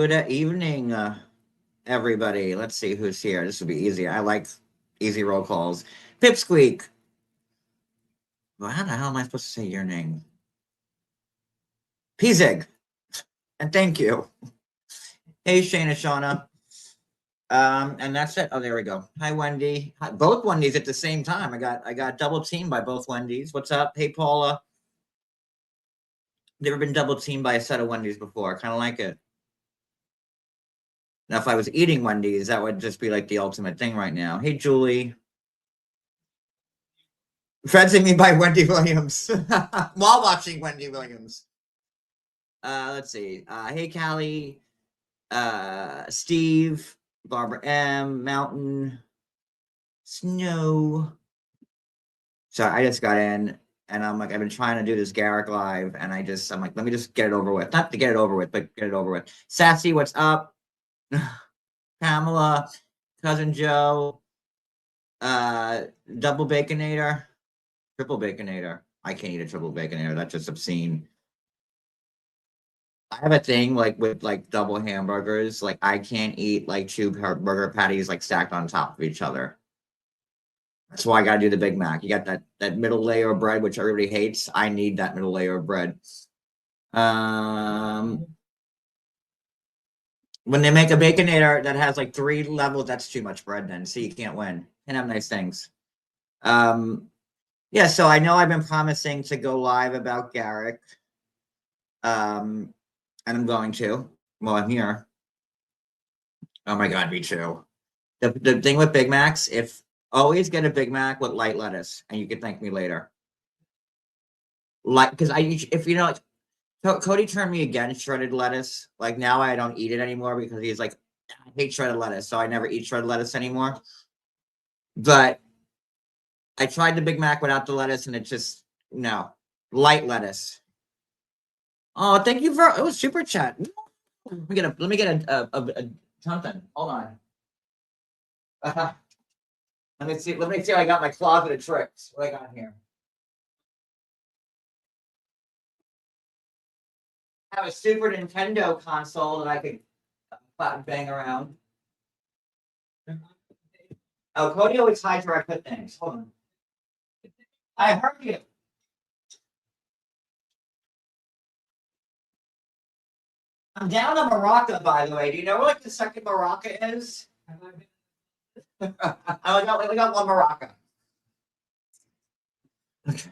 Good evening, everybody. Let's see who's here. This will be easy. I like easy roll calls. Pipsqueak. Well, how the hell am I supposed to say your name? Pizig. And thank you. Hey, Shayna, Shauna. And that's it. Oh, there we go. Hi, Wendy. Hi, both Wendy's at the same time. I got double teamed by both Wendy's. What's up? Hey, Paula. Never been double teamed by a set of Wendy's before. Kind of like it. Now, if I was eating Wendy's, that would just be like the ultimate thing right now. Hey, Julie. Friends me by Wendy Williams while watching Wendy Williams. Let's see. Hey, Callie, Steve, Barbara M, Mountain, Snow. So I just got in and I'm like, I've been trying to do this Garrick live and I'm like, let me just get it over with. Not to get it over with, but get it over with. Sassy, what's up? Pamela, Cousin Joe, Double Baconator, Triple Baconator. I can't eat a triple baconator. That's just obscene. I have a thing like with like double hamburgers. Like I can't eat like two burger patties like stacked on top of each other. That's why I gotta do the Big Mac. You got that middle layer of bread, which everybody hates. I need that middle layer of bread. When they make a baconator that has like 3 levels, that's too much bread then. So you can't win. Can't have nice things. Yeah, so I know I've been promising to go live about Garrick. And I'm going to. Well, I'm here. Oh my God, me too. The thing with Big Macs, if always get a Big Mac with light lettuce, and you can thank me later. Like, because if you know, Cody turned me against shredded lettuce. Like now, I don't eat it anymore because he's like, I hate shredded lettuce, so I never eat shredded lettuce anymore. But I tried the Big Mac without the lettuce, and it just no light lettuce. Oh, thank you for super chat. Let me get a something. Hold on. Let me see. Let me see. I got my closet of tricks. What I got here? I have a Super Nintendo console that I could bang around. Oh, Cody always hides where I put things. Hold on. I heard you. I'm down on Maraca, by the way. Do you know where like the second Maraca is? I only got one Maraca. Okay.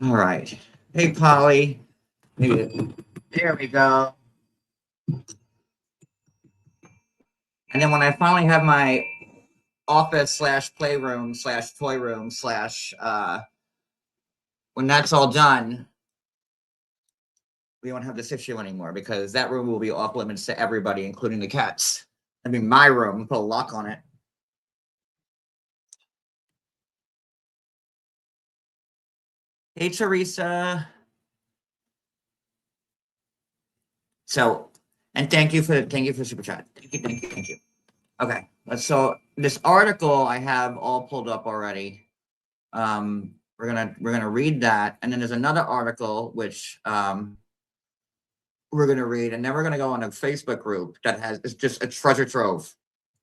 All right. Hey, Polly. There we go. And then when I finally have my office / playroom / toy room / when that's all done, we won't have this issue anymore because that room will be off limits to everybody, including the cats. I mean, my room, put a lock on it. Hey, Teresa. So, and thank you for super chat. Thank you. Okay, so this article I have all pulled up already. We're gonna read that, and then there's another article which we're gonna read, and then we're gonna go on a Facebook group that it's just a treasure trove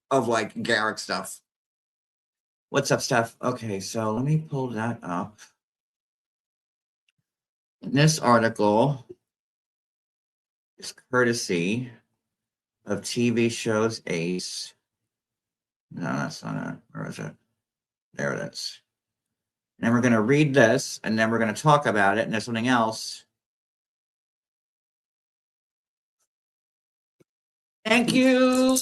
of like Garrick stuff. What's up, Steph? Okay, so let me pull that up. This article is courtesy of TV shows Ace. No, that's not it. Where is it? There it is. And then we're going to read this, and then we're going to talk about it, and there's something else. Thank you.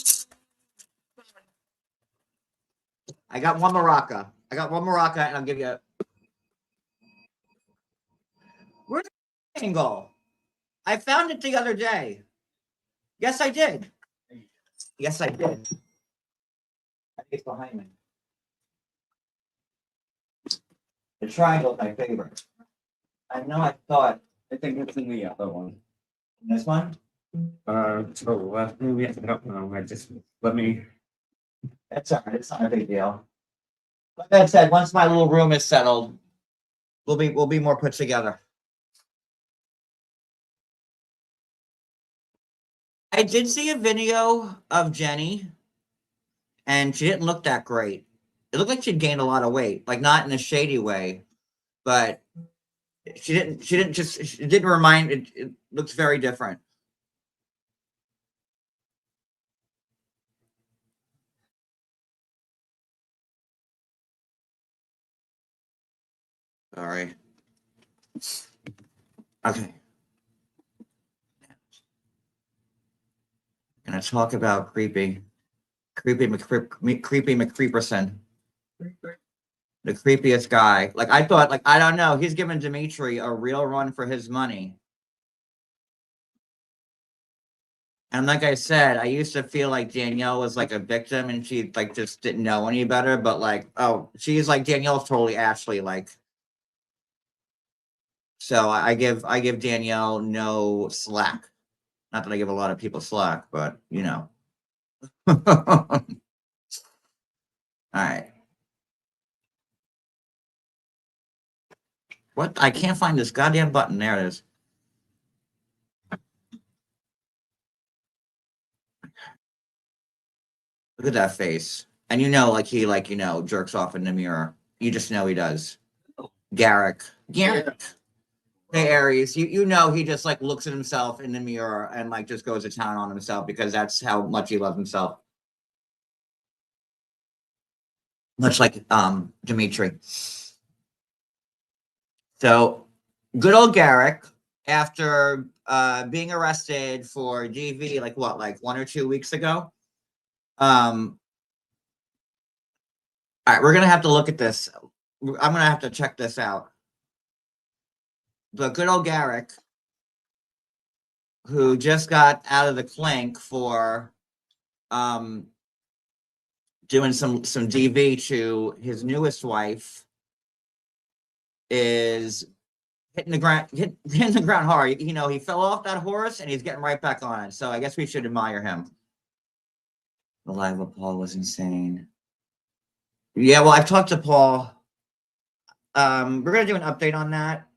I got one Maraca. and I'll give you. Where's the angle? I found it the other day. Yes, I did. Yes, I did. I think it's behind me. The triangle is my favorite. I know I thought. I think it's in the other one. This one? So maybe I don't know. Let me. That's all right. It's not a big deal. Like I said, once my little room is settled, we'll be more put together. I did see a video of Jenny, and she didn't look that great. It looked like she'd gained a lot of weight, like not in a shady way, but she didn't. She didn't just. It didn't remind. It looks very different. Sorry. Okay. Gonna talk about creepy McCreeperson, the creepiest guy. Like I thought, like I don't know, he's giving Dimitri a real run for his money. And like I said, I used to feel like Danielle was like a victim and she like just didn't know any better. But like, oh, she's like Danielle's totally Ashley like. So I give Danielle no slack. Not that I give a lot of people slack, but you know. All right. What? I can't find this goddamn button. There it is. Look at that face. And you know, like he like, you know, jerks off in the mirror. You just know he does. Garrick. Garrick. Hey Aries, you know he just like looks at himself in the mirror and like just goes to town on himself because that's how much he loves himself. Much like Dimitri. So good old Garrick, after being arrested for DV like what, like 1 or 2 weeks ago. All right, we're gonna have to look at this. I'm gonna have to check this out. But good old Garrick, who just got out of the clink for doing some DV to his newest wife, is hitting the ground hard. You know, he fell off that horse and he's getting right back on it. So I guess we should admire him. The live with Paul was insane. Yeah, well, I've talked to Paul. We're gonna do an update on that.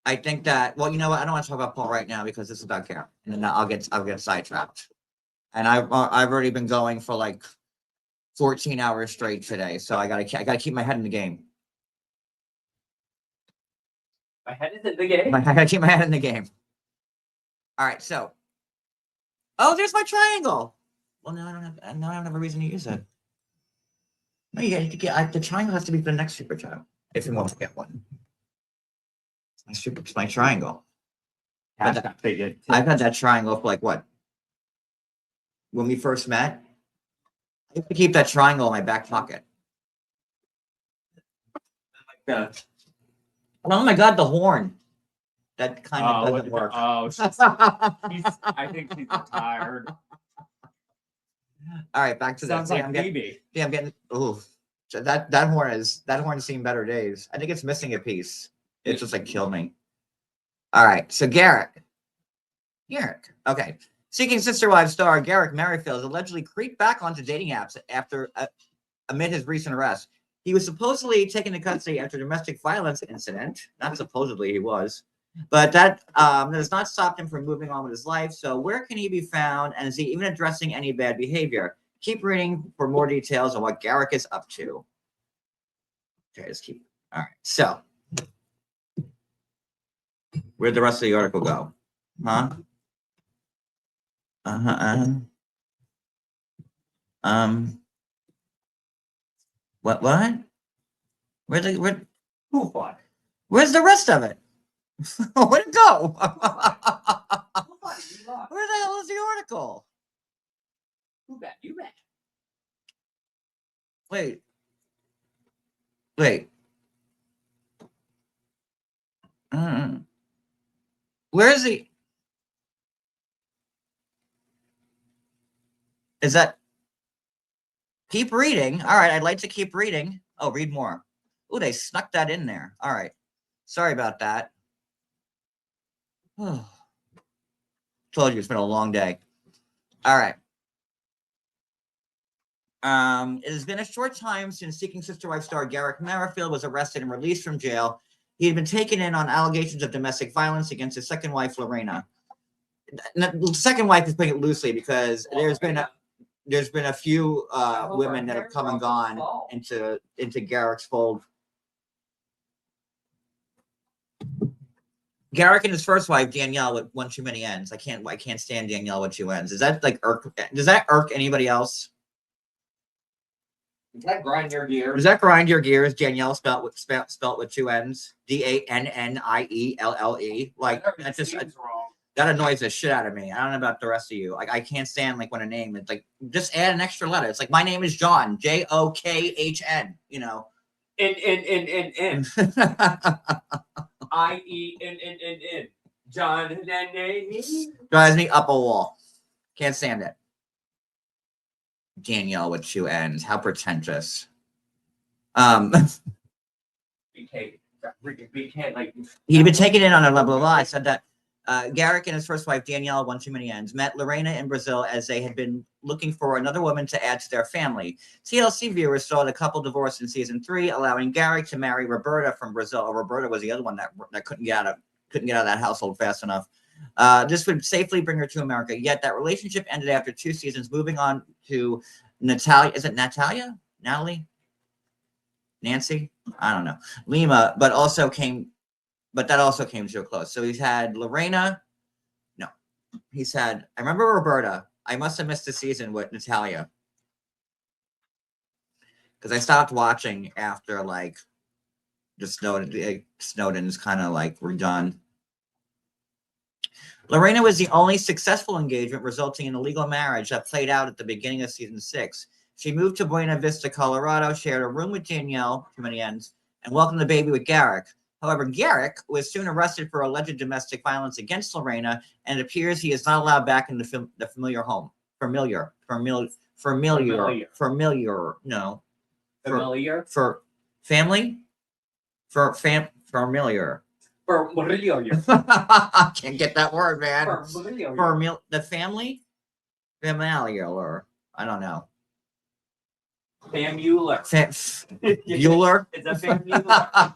I think that, well, you know what? I don't want to talk about Paul right now because this is about Karen, and then I'll get sidetracked. And I've already been going for like 14 hours straight today, so I gotta keep my head in the game. My head is in the game. I gotta keep my head in the game. All right, so, oh, there's my triangle. Well, now I don't have a reason to use it. No, you got to get the triangle has to be for the next super chat if you want to get one. It's my triangle. I've had that triangle for like what? When we first met, I used to keep that triangle in my back pocket. Oh my god, the horn. That kind of doesn't work. Oh, I think she's tired. All right, back to Sounds that. like baby. Yeah, I'm getting. Oh, that horn's seen better days. I think it's missing a piece. It's just like killed me. All right, so Garrick. Okay. Seeking Sister Wives star Garrick Merrifield allegedly creeped back onto dating apps after amid his recent arrest. He was supposedly taken to custody after a domestic violence incident. Not supposedly, he was. But that has not stopped him from moving on with his life. So where can he be found? And is he even addressing any bad behavior? Keep reading for more details on what Garrick is up to. Okay, let's keep. All right. So where'd the rest of the article go? Huh? What? Where's the rest of it? Where'd it go? Where the hell is the article? You bet. Wait. Where is he? Is that? Keep reading. All right, I'd like to keep reading. Oh, read more. Oh, they snuck that in there. All right. Sorry about that. Oh. Told you it's been a long day. All right. It has been a short time since Seeking Sister Wife star Garrick Merrifield was arrested and released from jail. He had been taken in on allegations of domestic violence against his second wife, Lorena. The second wife is putting it loosely because there's been a few women that have come and gone into Garrick's fold. Garrick and his first wife Danielle with one too many ends. I can't stand Danielle with two ends. Is that like does that irk anybody else? Does that grind your gears? Does that grind your gears? Danielle spelt with two ends. Dannielle. Like that just wrong. that annoys the shit out of me. I don't know about the rest of you. Like I can't stand like when a name it's like just add an extra letter. It's like my name is John. Jokhn. You know. In. IENNN. John. Drives me up a wall. Can't stand it. Danielle with two ends. How pretentious. We can't like. He'd been taking it on a level of I said that Garrick and his first wife Danielle, one too many ends, met Lorena in Brazil as they had been looking for another woman to add to their family. TLC viewers saw the couple divorced in season 3, allowing Garrick to marry Roberta from Brazil. Oh, Roberta was the other one that couldn't get out of that household fast enough. This would safely bring her to America. Yet that relationship ended after 2 seasons. Moving on to Natalia. Is it Natalia? Natalie? Nancy? I don't know. Lima, but that also came to a close. So he's had Lorena. No, he's had. I remember Roberta. I must have missed a season with Natalia because I stopped watching after like just Snowden's kind of like we're done. Lorena was the only successful engagement resulting in a legal marriage that played out at the beginning of season 6. She moved to Buena Vista, Colorado, shared a room with Danielle, too many ends, and welcomed the baby with Garrick. However, Garrick was soon arrested for alleged domestic violence against Lorena, and it appears he is not allowed back in the familiar home. Familiar. No. Familiar. For family? Familiar. I can't get that word, man. The family? Familiar. I don't know. Famular. Bueller? It's a famular.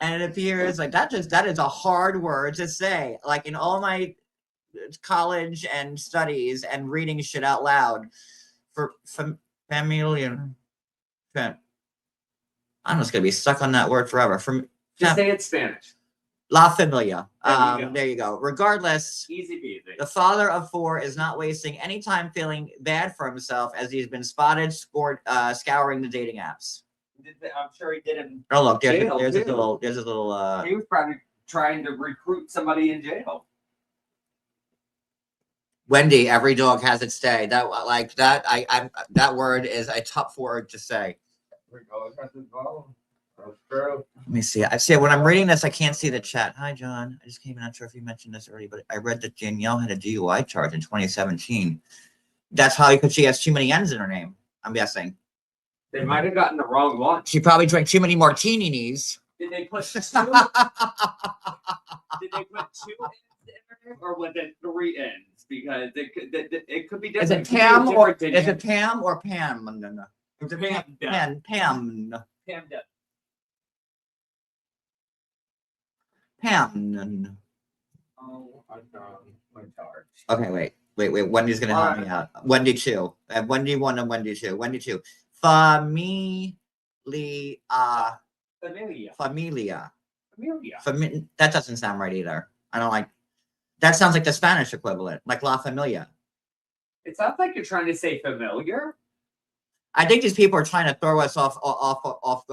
And it appears like that is a hard word to say. Like in all my college and studies and reading shit out loud for familiar. I'm just gonna be stuck on that word forever. Just say it's Spanish. La Familia. There you go. Regardless, easy peasy. The father of 4 is not wasting any time feeling bad for himself as he's been spotted scouring the dating apps. I'm sure he did him. Oh look, there's his little. He was probably trying to recruit somebody in jail. Wendy, every dog has its day. That like that. That word is a tough word to say. Let me see. I see when I'm reading this, I can't see the chat. Hi, John. I just came in. Not sure if you mentioned this already, but I read that Danielle had a DUI charge in 2017. That's how because she has too many N's in her name. I'm guessing. They might have gotten the wrong one. She probably drank too many martinis. Did they put 2? Did they put 2 N's in her name, or was it 3 N's? Because it could be different. Is it Pam or Pam? Is it Pam? Pam. Pam. Oh, my charge. Okay, wait. Wendy's gonna help me out. Wendy 2. I have Wendy 1 and Wendy 2. Wendy 2. Familia. That doesn't sound right either. I don't like. That sounds like the Spanish equivalent, like La Familia. It sounds like you're trying to say familiar. I think these people are trying to throw us off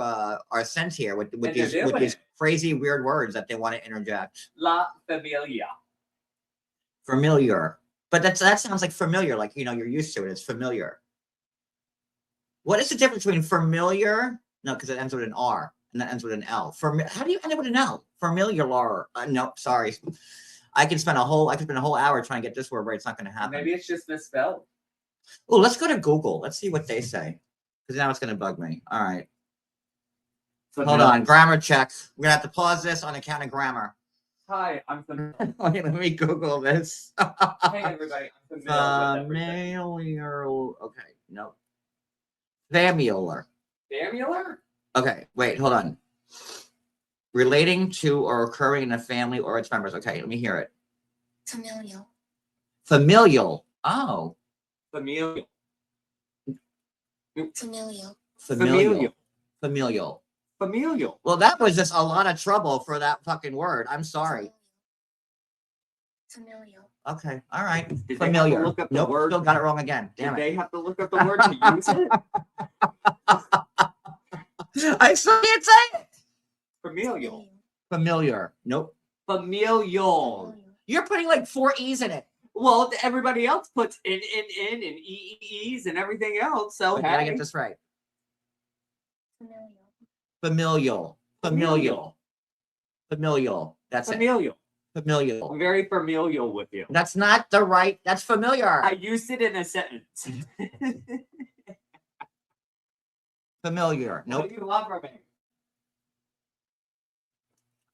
our scent here with these crazy weird words that they want to interject. La Familia. Familiar. But that sounds like familiar, like you're used to it. It's familiar. What is the difference between familiar? No, because it ends with an R and that ends with an L. How do you end up with an L? Familiar. No, sorry. I could spend a whole hour trying to get this word right. It's not going to happen. Maybe it's just misspelled. Oh, let's go to Google. Let's see what they say. Because now it's going to bug me. All right. Hold on. Grammar check. We're going to have to pause this on account of grammar. Hi, I'm familiar. Let me Google this. Hey, everybody. I'm familiar. Okay. No. Famular. Famular? Okay. Wait. Hold on. Relating to or occurring in a family or its members. Okay, let me hear it. Familial. Familial. Oh. Familial. Familial. Familial. Familial. Familial. Well, that was just a lot of trouble for that fucking word. I'm sorry. Familial. Okay, all right. Did they have to Familiar. look up the Nope, word? still got it wrong again. Damn Did it. they have to look up the word to use it? I still can't say it. Familial. Familiar. Nope. Familial. You're putting like 4 E's in it. Well, everybody else puts in, and e's and everything else. So I gotta hey. get this right. Familial. Familial. Familial. That's it. Familial. I'm Familial. very familial with you. That's not the right. That's familiar. I used it in a sentence. Familiar. What Nope. do you want from me?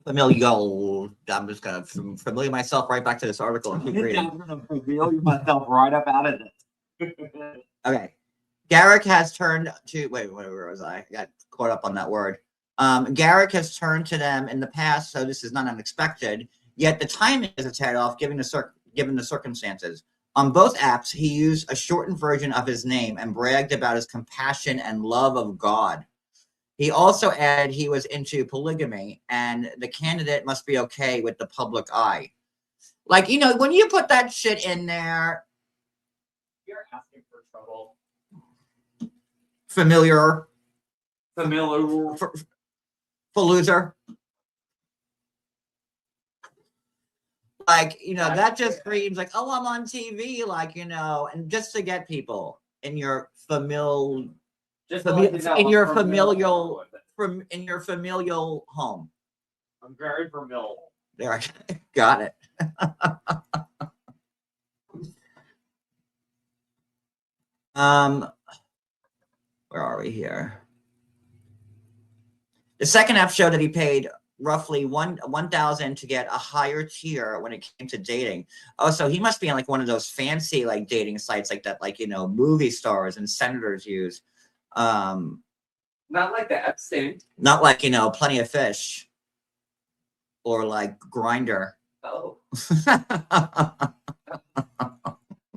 Familial. I'm just gonna familiar myself right back to this article and keep reading. I'm gonna familiar myself right up out of this. Okay. Garrick has turned to wait, where was I? Got caught up on that word. Garrick has turned to them in the past, so this is not unexpected. Yet the timing is a tad off, given the circumstances. On both apps, he used a shortened version of his name and bragged about his compassion and love of God. He also added he was into polygamy, and the candidate must be okay with the public eye. Like, you know, when you put that shit in there, You're asking for trouble. familiar, Familiar. for loser. Like, you know, that just screams like, oh, I'm on TV, like, you know, and just to get people in your familial home. I'm very familial. There, I got it. Where are we here? The second app showed that he paid roughly 1,000 to get a higher tier when it came to dating. Oh, so he must be on like one of those fancy like dating sites like that, like, you know, movie stars and senators use. Not like the Epstein. Not like, you know, Plenty of Fish or like Grinder. Oh.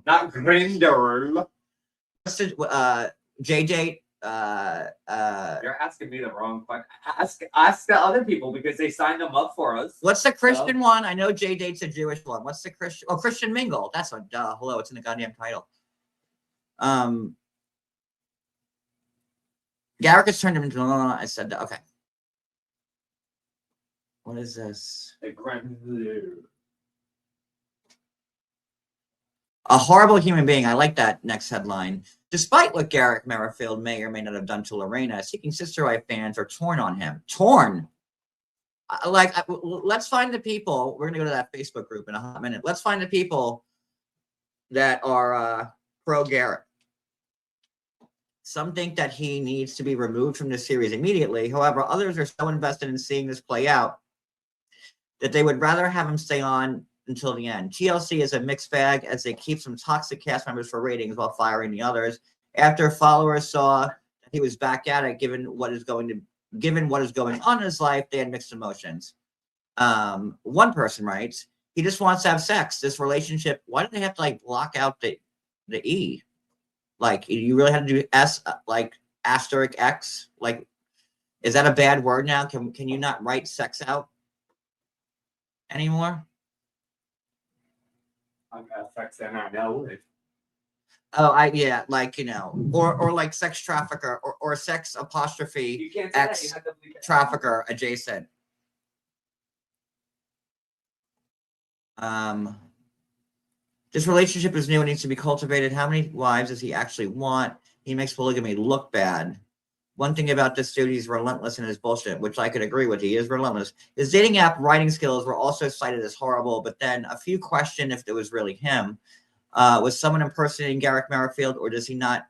Not Grindr. JJ. You're asking me the wrong question. Ask the other people because they signed them up for us. What's the Christian one? I know Jay dates a Jewish one. What's the Christian? Oh, Christian Mingle. That's one. Duh. Hello, it's in the goddamn title. Garrick has turned him into. I said that. Okay. What is this? The Grindr. A horrible human being. I like that next headline. Despite what Garrick Merrifield may or may not have done to Lorena, Seeking Sister Wife fans are torn on him. Torn. Let's find the people. We're going to go to that Facebook group in a hot minute. Let's find the people that are pro Garrick. Some think that he needs to be removed from the series immediately. However, others are so invested in seeing this play out that they would rather have him stay on until the end. TLC is a mixed bag as they keep some toxic cast members for ratings while firing the others. After followers saw that he was back at it, given what is going on in his life, they had mixed emotions. One person writes, he just wants to have sex. This relationship, why do they have to like block out the E? Like, you really had to do S, like asterisk X? Like, is that a bad word now? Can you not write sex out anymore? I'm gonna sex and I know it. Oh, yeah, like, you know, or like sex trafficker or sex apostrophe You can't say X that. You have to leave it. trafficker adjacent. This relationship is new and needs to be cultivated. How many wives does he actually want? He makes polygamy look bad. One thing about this dude, he's relentless in his bullshit, which I could agree with. He is relentless. His dating app writing skills were also cited as horrible, but then a few questioned if it was really him. Was someone impersonating Garrick Merrifield, or does he not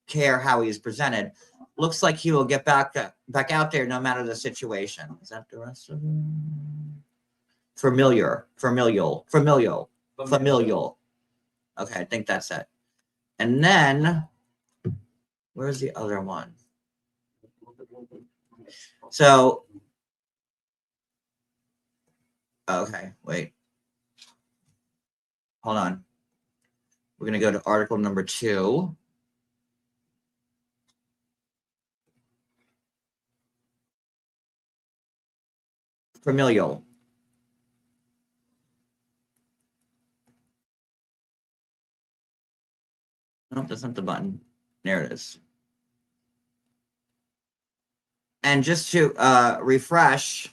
care how he is presented? Looks like he will get back out there no matter the situation. Is that the rest of them? Familial. Okay, I think that's it. And then, where's the other one? So, Okay, wait. Hold on. We're going to go to article number 2. Familial. Nope, that's not the button. There it is. And just to refresh.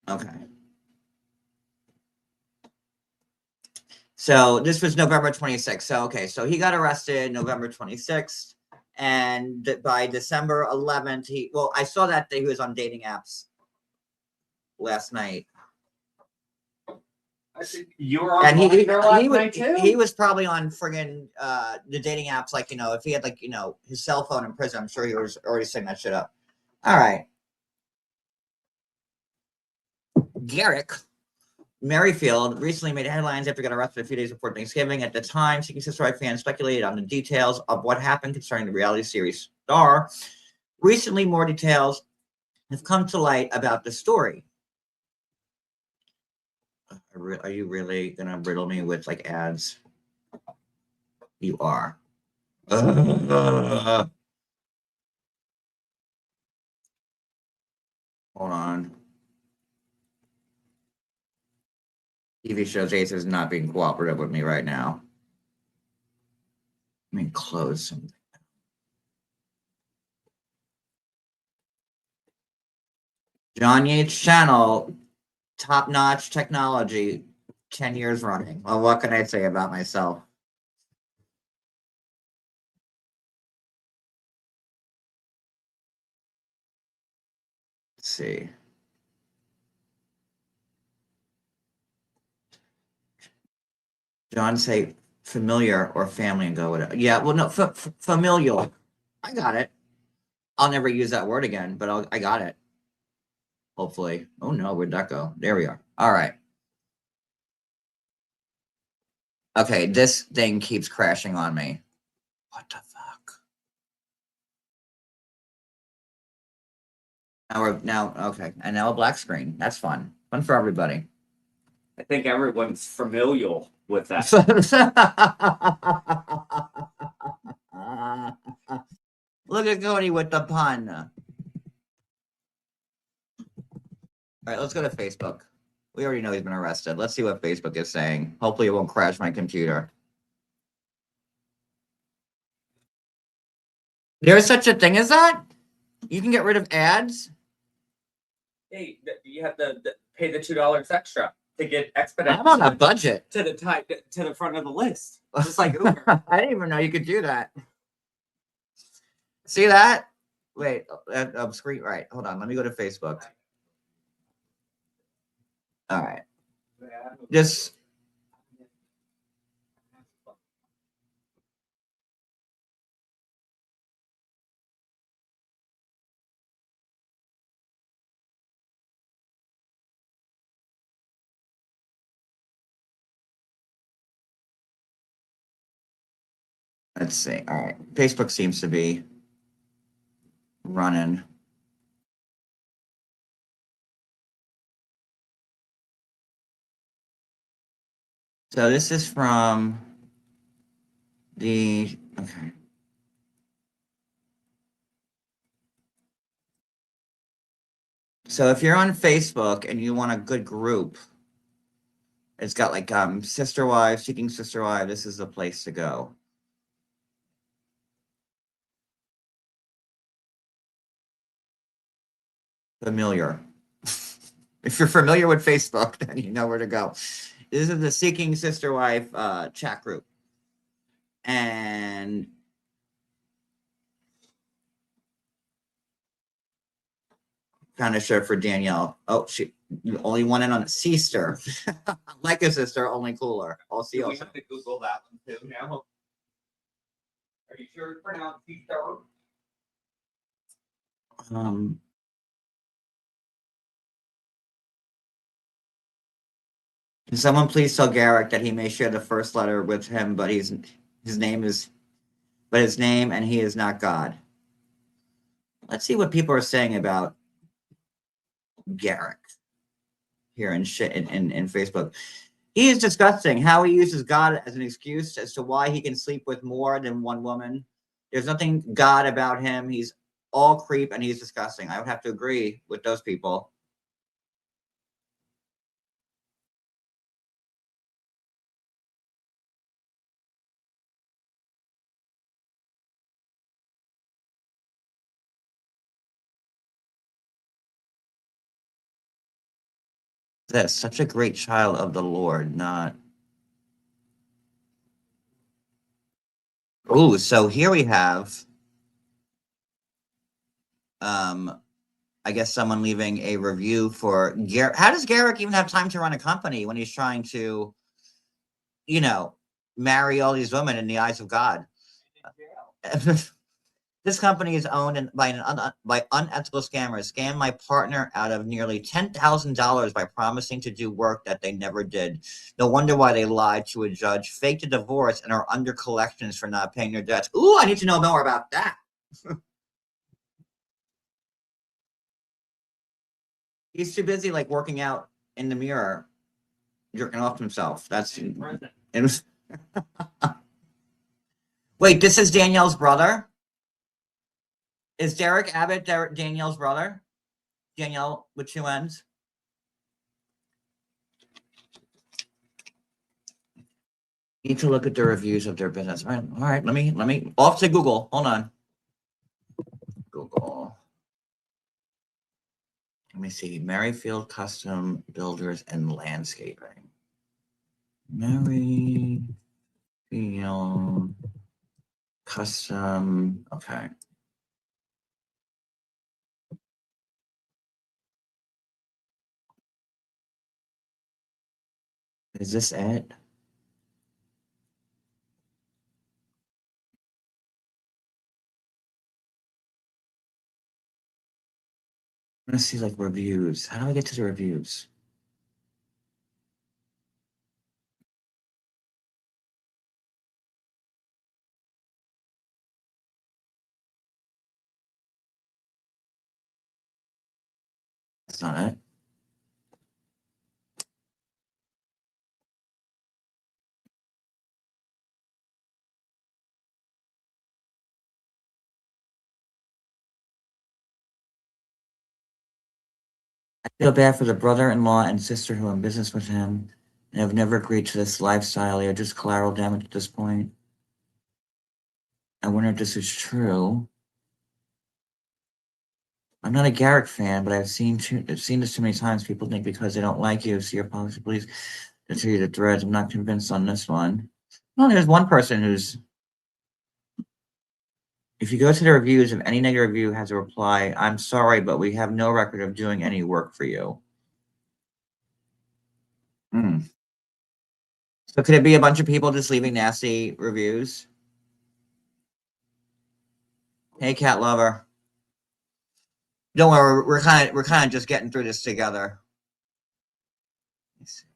Okay. So this was November 26th. So, okay, so he got arrested November 26th. And by December 11th, I saw that he was on dating apps last night. You were on And he was probably on friggin' the dating apps, like, if he had, like, his cell phone in prison, I'm sure he was already setting that shit up. All right. Garrick, Merrifield, recently made headlines after he got arrested a few days before Thanksgiving. At the time, Seeking Sister Wife fans speculated on the details of what happened concerning the reality series star. Recently, more details have come to light about the story. Are you really gonna riddle me with, like, ads? You are. Hold on. TV shows Ace is not being cooperative with me right now. Let me close something. John Yates channel, top-notch technology, 10 years running. Well, what can I say about myself? Let's see. John, say familiar or family and go with it. Yeah, well, no, familial. I got it. I'll never use that word again, but I got it. Hopefully. Oh no, where'd that go? There we are. All right. Okay, this thing keeps crashing on me. What the fuck? Okay, and now a black screen. That's fun. Fun for everybody. I think everyone's familial with that. Look at Cody with the pun. All right, let's go to Facebook. We already know he's been arrested. Let's see what Facebook is saying. Hopefully, it won't crash my computer. There's such a thing as that? You can get rid of ads? Hey, you have to pay the $2 extra to get expedited. I'm on a budget. To the front of the list. Just like Uber. I didn't even know you could do that. See that? Wait, screen right. Hold on. Let me go to Facebook. All right. Just let's see. All right. Facebook seems to be running. So this is from the okay. So if you're on Facebook and you want a good group, it's got like Sister Wife, Seeking Sister Wife. This is the place to go. Familiar. If you're familiar with Facebook, then you know where to go. This is the Seeking Sister Wife chat group. And found a shirt for Danielle. Oh, she only one in on a sister. Like a sister, only cooler. I'll see you. We have to Google that one too now. Are you sure it's pronounced sister? Can someone please tell Garrick that he may share the first letter with him, but his name and he is not God. Let's see what people are saying about Garrick here in Facebook. He is discussing how he uses God as an excuse as to why he can sleep with more than one woman. There's nothing God about him. He's all creep and he's disgusting. I would have to agree with those people. This such a great child of the Lord, not. Oh, so here we have I guess someone leaving a review for Garrick. How does Garrick even have time to run a company when he's trying to, marry all these women in the eyes of God? This company is owned by unethical scammers. Scam my partner out of nearly $10,000 by promising to do work that they never did. No wonder why they lied to a judge, faked a divorce, and are under collections for not paying their debts. Ooh, I need to know more about that. He's too busy like working out in the mirror, jerking off himself. That's it. Wait, this is Danielle's brother? Is Derek Abbott Danielle's brother? Danielle with two N's? Need to look at the reviews of their business. All right. Let me off to Google. Hold on. Google. Let me see. Merrifield Custom Builders and Landscaping. Merrifield Custom. Okay. Is this it? I'm gonna see like reviews. How do I get to the reviews? That's not it. I feel bad for the brother-in-law and sister who are in business with him and have never agreed to this lifestyle. They are just collateral damage at this point. I wonder if this is true. I'm not a Garrick fan, but I've seen this too many times. People think because they don't like you, see your policy, please. To tell you the threads. I'm not convinced on this one. Well, there's one person who's. If you go to the reviews, if any negative review has a reply, I'm sorry, but we have no record of doing any work for you. So could it be a bunch of people just leaving nasty reviews? Hey, cat lover. Don't worry, we're kind of just getting through this together. Let's see.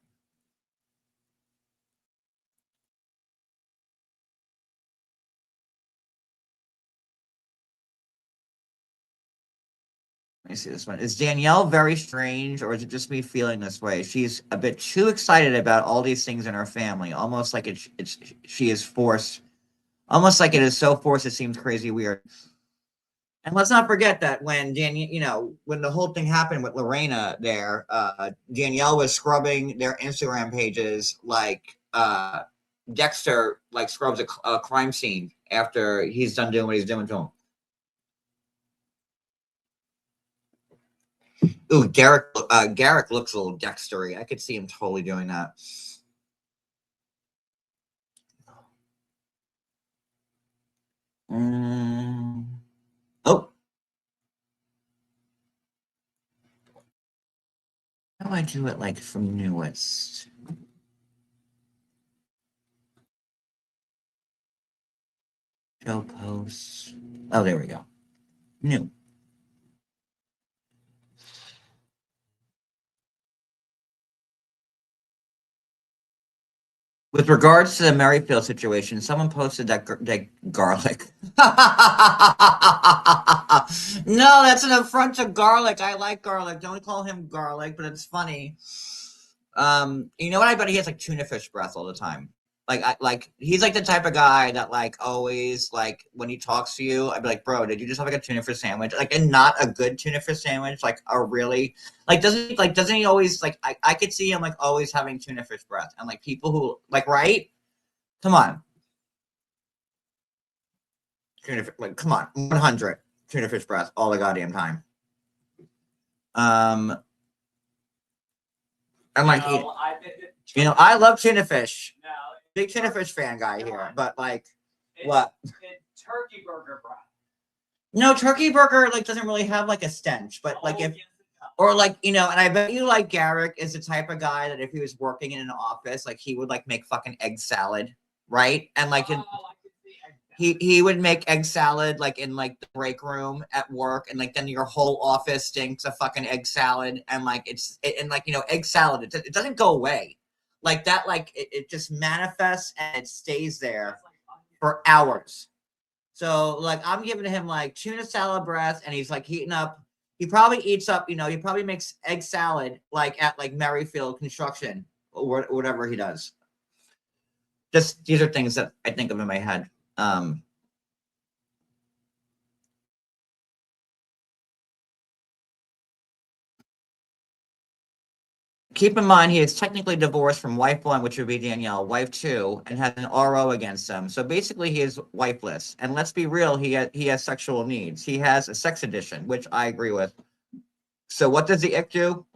Let me see this one. Is Danielle very strange, or is it just me feeling this way? She's a bit too excited about all these things in her family, almost like she is forced, almost like it is so forced it seems crazy weird. And let's not forget that when when the whole thing happened with Lorena there, Danielle was scrubbing their Instagram pages like Dexter like scrubs a crime scene after he's done doing what he's doing to him. Ooh, Garrick looks a little Dextery. I could see him totally doing that. Oh. How do I do it like from newest? Show posts. Oh, there we go. New. With regards to the Merrifield situation, someone posted that garlic. No, that's an affront to garlic. I like garlic. Don't call him garlic, but it's funny. You know what? I bet he has like tuna fish breath all the time. Like he's like the type of guy that like always like when he talks to you, I'd be like, bro, did you just have like a tuna fish sandwich? Like, and not a good tuna fish sandwich, like a really doesn't he always like I could see him like always having tuna fish breath and like people who like right? Come on. Like come on, 100 tuna fish breath all the goddamn time. And like No, I love tuna fish. no, Big tuna fish fan guy here, but like it's, what? It's turkey burger breath. No, turkey burger like doesn't really have like a stench, but like if or like and I bet you like Garrick is the type of guy that if he was working in an office, like he would like make fucking egg salad, right? And like he would make egg salad like in like the break room at work, and like then your whole office stinks of fucking egg salad, and like and like egg salad it doesn't go away like that, like it just manifests and it stays there for hours. So like I'm giving him like tuna salad breath, and he's like heating up. He probably eats up, he probably makes egg salad like at like Merrifield construction or whatever he does. Just these are things that I think of in my head. Keep in mind he is technically divorced from wife one, which would be Danielle, wife two, and has an RO against him. So basically he is wifeless. And let's be real, he has sexual needs. He has a sex addiction, which I agree with. So what does the ick do?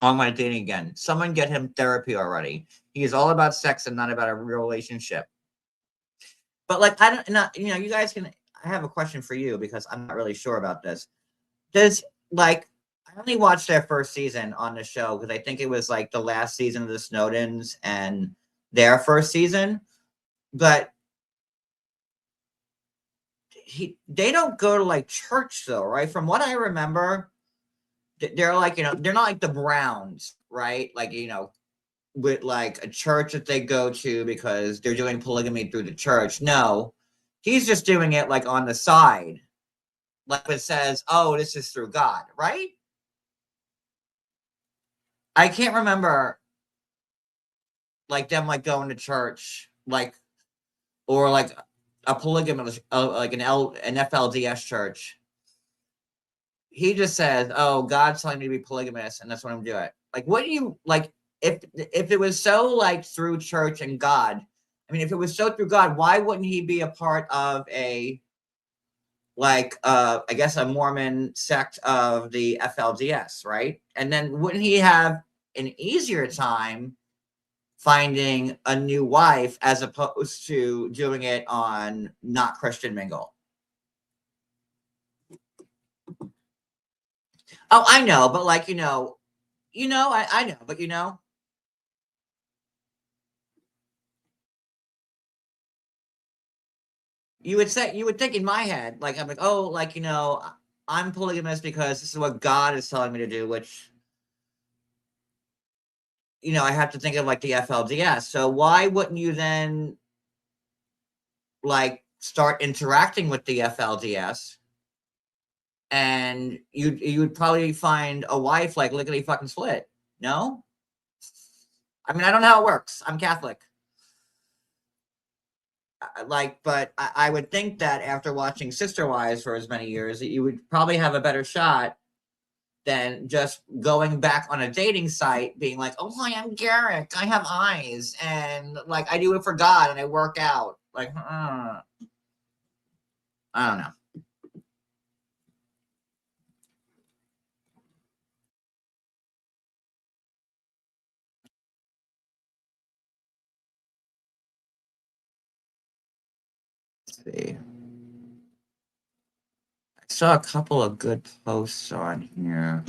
Online dating again. Someone get him therapy already. He is all about sex and not about a real relationship. But like I don't not you guys can I have a question for you because I'm not really sure about this. Does like I only watched their first season on the show because I think it was like the last season of the Snowdens and their first season, but they don't go to like church though, right? From what I remember, they're like they're not like the Browns, right? Like with like a church that they go to because they're doing polygamy through the church. No, he's just doing it like on the side, like it says, "Oh, this is through God," right? I can't remember like them like going to church like or like a polygamous like an FLDS church. He just says, "Oh, God's telling me to be polygamous, and that's what I'm doing." Like, what do you like? If it was so like through church and God, I mean, if it was so through God, why wouldn't he be a part of a like I guess a Mormon sect of the FLDS, right? And then wouldn't he have an easier time finding a new wife as opposed to doing it on not Christian Mingle? Oh, I know, but like I know, but you would think in my head, like I'm like, oh, like I'm polygamous because this is what God is telling me to do, which I have to think of like the FLDS. So why wouldn't you then like start interacting with the FLDS? And you would probably find a wife like lickety fucking split. No, I mean I don't know how it works. I'm Catholic. But I would think that after watching Sister Wives for as many years, that you would probably have a better shot than just going back on a dating site, being like, "Oh, hi, I'm Garrick. I have eyes, and like I do it for God, and I work out." Like, I don't know. Let's see. I saw a couple of good posts on here.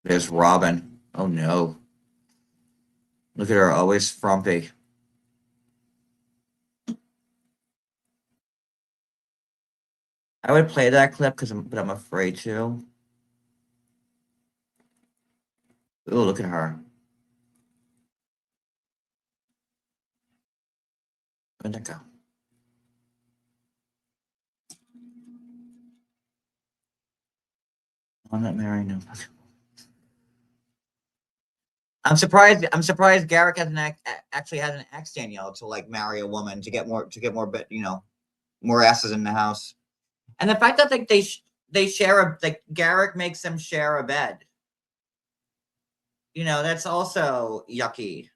There's Robin. Oh no. Look at her, always frumpy. I would play that clip but I'm afraid to. Oh, look at her. Where'd that go? I'm not marrying him. I'm surprised. I'm surprised Garrick actually hasn't asked Danielle to like marry a woman to get more more asses in the house. And the fact that like they share like Garrick makes them share a bed. That's also yucky.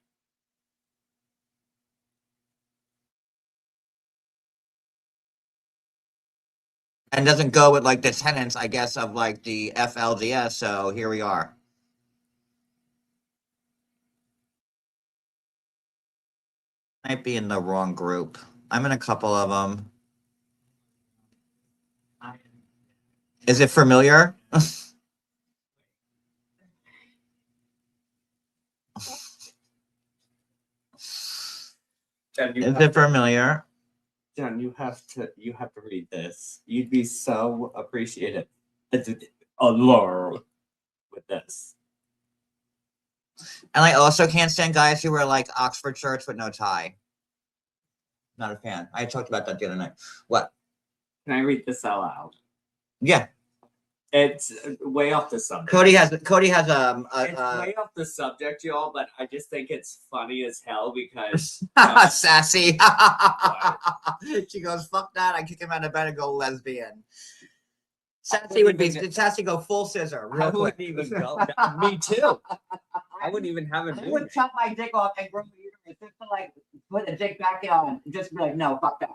And doesn't go with like the tenets, I guess, of like the FLDS. So here we are. Might be in the wrong group. I'm in a couple of them. Is it familiar? Is it familiar? Jen, you have to read this. You'd be so appreciated. It's allure with this. And I also can't stand guys who wear like Oxford shirts with no tie. Not a fan. I talked about that the other night. What? Can I read this out loud? Yeah. It's way off the subject. Cody has it's way off the subject, y'all, but I just think it's funny as hell because sassy. She goes, fuck that. I kick him out of bed and go lesbian. Sassy Sassy go full scissor. I wouldn't even go. Me too. I wouldn't even have it. I would chop my dick off and grow the uterus just to like put the dick back on. Just be like, no, fuck that.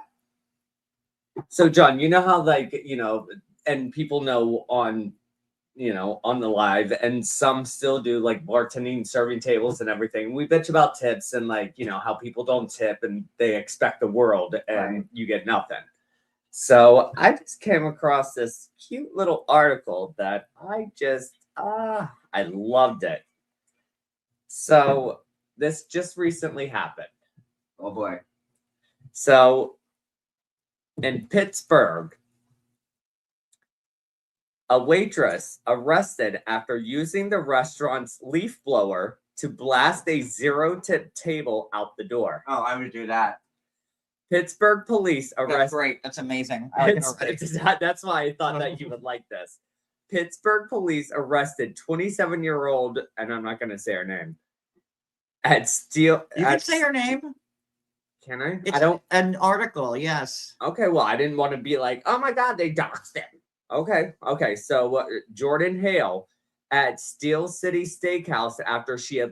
So, John, you know how like and people know on the live, and some still do like bartending, serving tables and everything. We bitch about tips and like how people don't tip and they expect the world and you get nothing. So I just came across this cute little article that I loved it. So this just recently happened. Oh boy. So in Pittsburgh, a waitress arrested after using the restaurant's leaf blower to blast a zero-tip table out the door. Oh, I would do that. Pittsburgh police arrested. That's great. That's amazing. I like it already. That's why I thought that you would like this. Pittsburgh police arrested 27-year-old, and I'm not going to say her name, at Steel. You can say her name. Can I? It's I don't. An article, yes. Okay, well, I didn't want to be like, oh my God, they doxed him. Okay. So Jordan Hale at Steel City Steakhouse after she had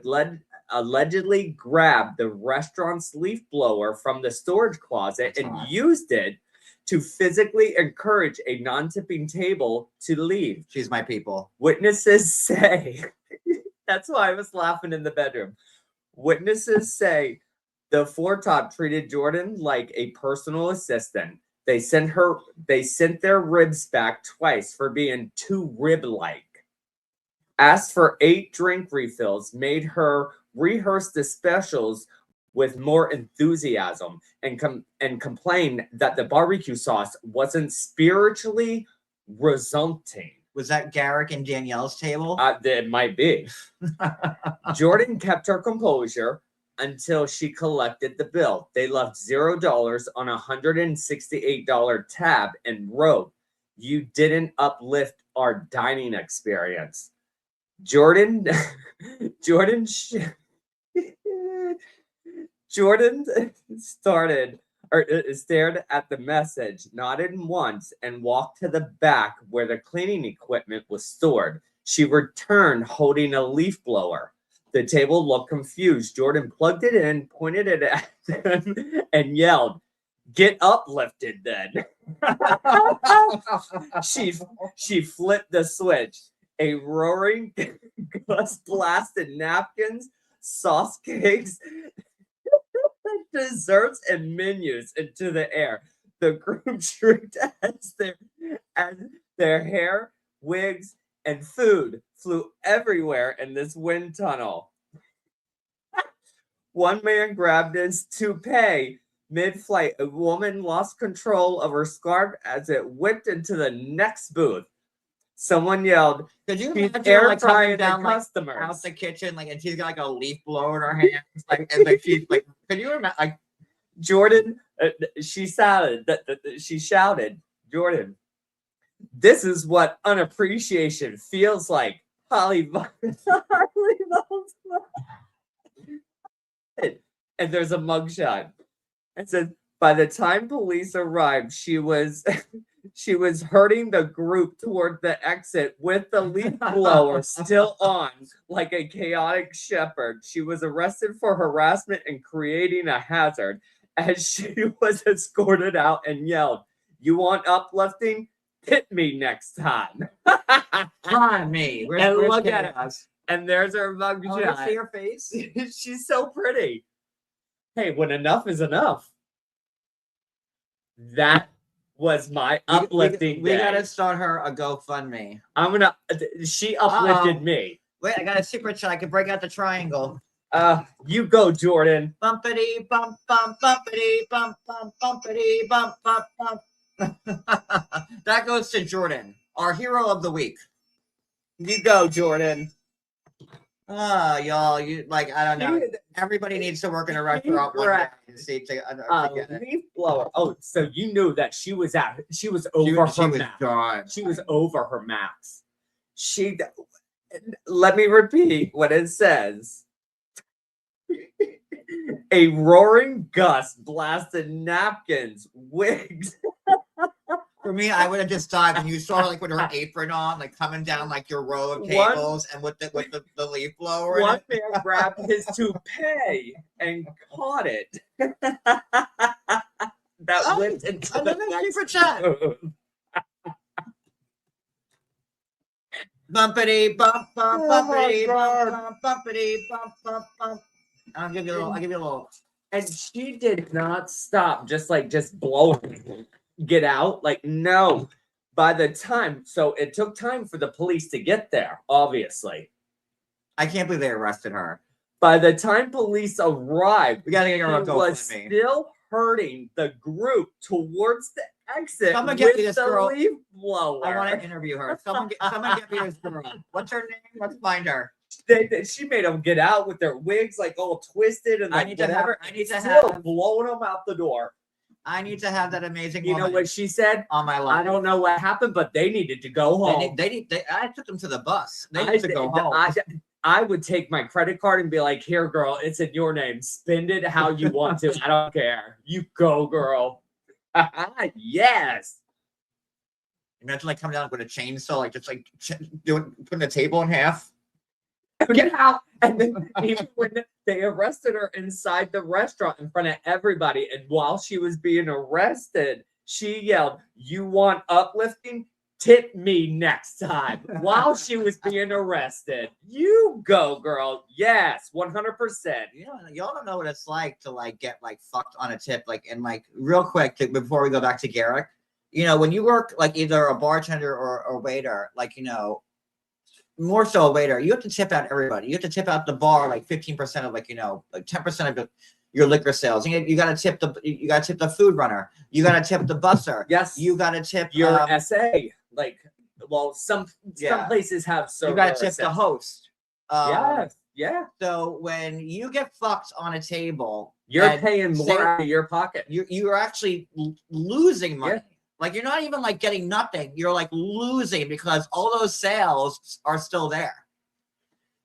allegedly grabbed the restaurant's leaf blower from the storage closet and used it to physically encourage a non-tipping table to leave. She's my people. Witnesses say, that's why I was laughing in the bedroom. Witnesses say the foretop treated Jordan like a personal assistant. They sent their ribs back twice for being too rib-like. Asked for 8 drink refills, made her rehearse the specials with more enthusiasm, and complained that the barbecue sauce wasn't spiritually resulting. Was that Garrick and Danielle's table? It might be. Jordan kept her composure until she collected the bill. They left $0 on a $168 tab and wrote, "You didn't uplift our dining experience." Jordan stared at the message, nodded once, and walked to the back where the cleaning equipment was stored. She returned holding a leaf blower. The table looked confused. Jordan plugged it in, pointed it at them, and yelled, "Get uplifted then." She flipped the switch. A roaring gust blasted napkins, sauce cakes, desserts, and menus into the air. The group shrieked as their hair, wigs, and food flew everywhere in this wind tunnel. One man grabbed his toupee, Mid-flight, a woman lost control of her scarf as it whipped into the next booth. Someone yelled, Could you "She's imagine her, air like coming frying the down like customers." out the kitchen, like, and she's got like a leaf blower in her hands, like, and like she's like, could you imagine? Like, Jordan, she shouted, Jordan, this is what unappreciation feels like. Holly and there's a mugshot. It says, by the time police arrived, she was herding the group toward the exit with the leaf blower still on, like a chaotic shepherd. She was arrested for harassment and creating a hazard as she was escorted out and yelled, "You want uplifting? Hit me next time." try me. And Where's look at Chaos? And there's her Oh, let's mugshot. see her face. She's so pretty. Hey, when enough is enough. That was my uplifting We day. gotta start her a GoFundMe. I'm gonna. She uplifted me. Wait, I got a super chat. I can break out the triangle. You go, Jordan. Bumpity bump bump bumpity bump bump bumpity bump bump bump. That goes to Jordan, our hero of the week. You go, Jordan. Y'all, you like I don't know. Everybody needs to work in a restaurant one day to see to get it. Leaf blower. Oh, so you knew that she was over her max. gone. She was over her max. Let me repeat what it says. A roaring gust blasted napkins, wigs. For me, I would have just died when you saw her like with her apron on, like coming down like your row of One- tables and with the leaf blower. in One it. man grabbed his toupee and caught it. That went into the Another next super chat. room. Bumpity bump bump Oh my bumpity God. bump bump bumpity bump bump bump. I'll give you a little. And she did not stop, just blowing. Get out. Like, no. By the time, so it took time for the police to get there, obviously. I can't believe they arrested her. By the time police arrived, We gotta get her on she was GoFundMe. still herding the group towards the exit Someone get me with this the girl. leaf blower. I want to interview her. Someone get me this girl. What's her name? Let's find her. She made them get out with their wigs like all twisted and I like need to have- whatever. I need to still have- blowing them out the door. I need to have that amazing You know woman what she said? on my I life. don't know what happened, but they needed to go home. I took them to the bus. They need to go home. I would take my credit card and be like, "Here, girl, it's in your name. Spend it how you want to. I don't care. You go, girl." Yes. Imagine like coming down with a chainsaw, like just like putting the table in half. Get out. And then even when they arrested her inside the restaurant in front of everybody, and while she was being arrested, she yelled, "You want uplifting? Tip me next time." While she was being arrested. You go, girl. Yes, 100%. You know, y'all don't know what it's like to like get like fucked on a tip, like and like real quick before we go back to Garrick. You know, when you work like either a bartender or a waiter, like you know, more so a waiter, you have to tip out everybody. You have to tip out the bar like 15% of like you know like 10% of your liquor sales. You got to tip the food runner. You got to tip the busser. Yes. You got to tip Your SA. Like, well, some places have you got to tip the host. Yes. Yeah. So when you get fucked on a table, You're and paying say- more out of your pocket. you're actually losing money. Yeah. Like you're not even like getting nothing. You're like losing because all those sales are still there.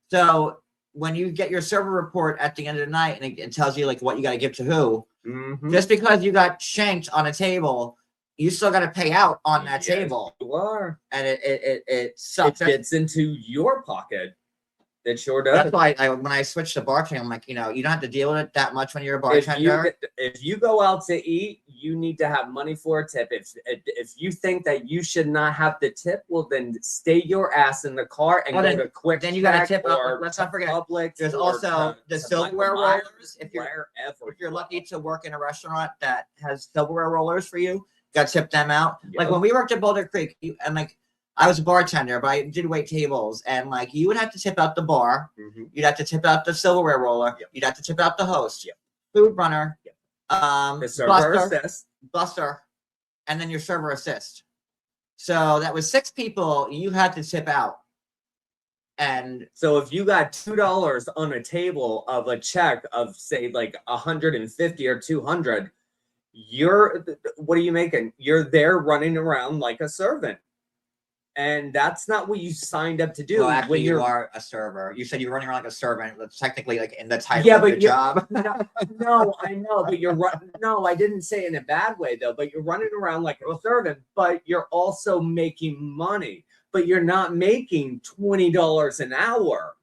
So when you get your server report at the end of the night and it tells you like what you got to give to who, Mhm. just because you got shanked on a table, you still got to pay out on that Yes, table, You are. and it It sucks. gets into your pocket. It sure does. That's why when I switched to bartending, I'm like, you know, you don't have to deal with it that much when you're a If bartender. if you go out to eat, you need to have money for a tip. If you think that you should not have the tip, well then stay your ass in the car and Well, go then- to Quick then you got to Check tip up. or Let's not forget, Publix. there's or also the to silverware Michael Myers, rollers. If you're wherever lucky you to work in a restaurant that has silverware rollers for you, got to tip them out. Like Yep. when we worked at Boulder Creek, and like I was a bartender, but I did wait tables, and like you would have to tip out the bar, Mhm. you'd have to tip out the silverware roller, Yep. you'd have to tip out the host, Yep. food runner, Yep. The server Buster, assist. Buster, and then your server assist. So that was 6 people you had to tip out. And So if you got $2 on a table of a check of say like 150 or 200, what are you making? You're there running around like a servant. And that's not what you signed up to do. well, actually, when you you're are a server. You said you're running around like a servant. That's technically like in the title yeah, of but your job. no, I know, but no, I didn't say it in a bad way though. But you're running around like a servant, but you're also making money. But you're not making $20 an hour.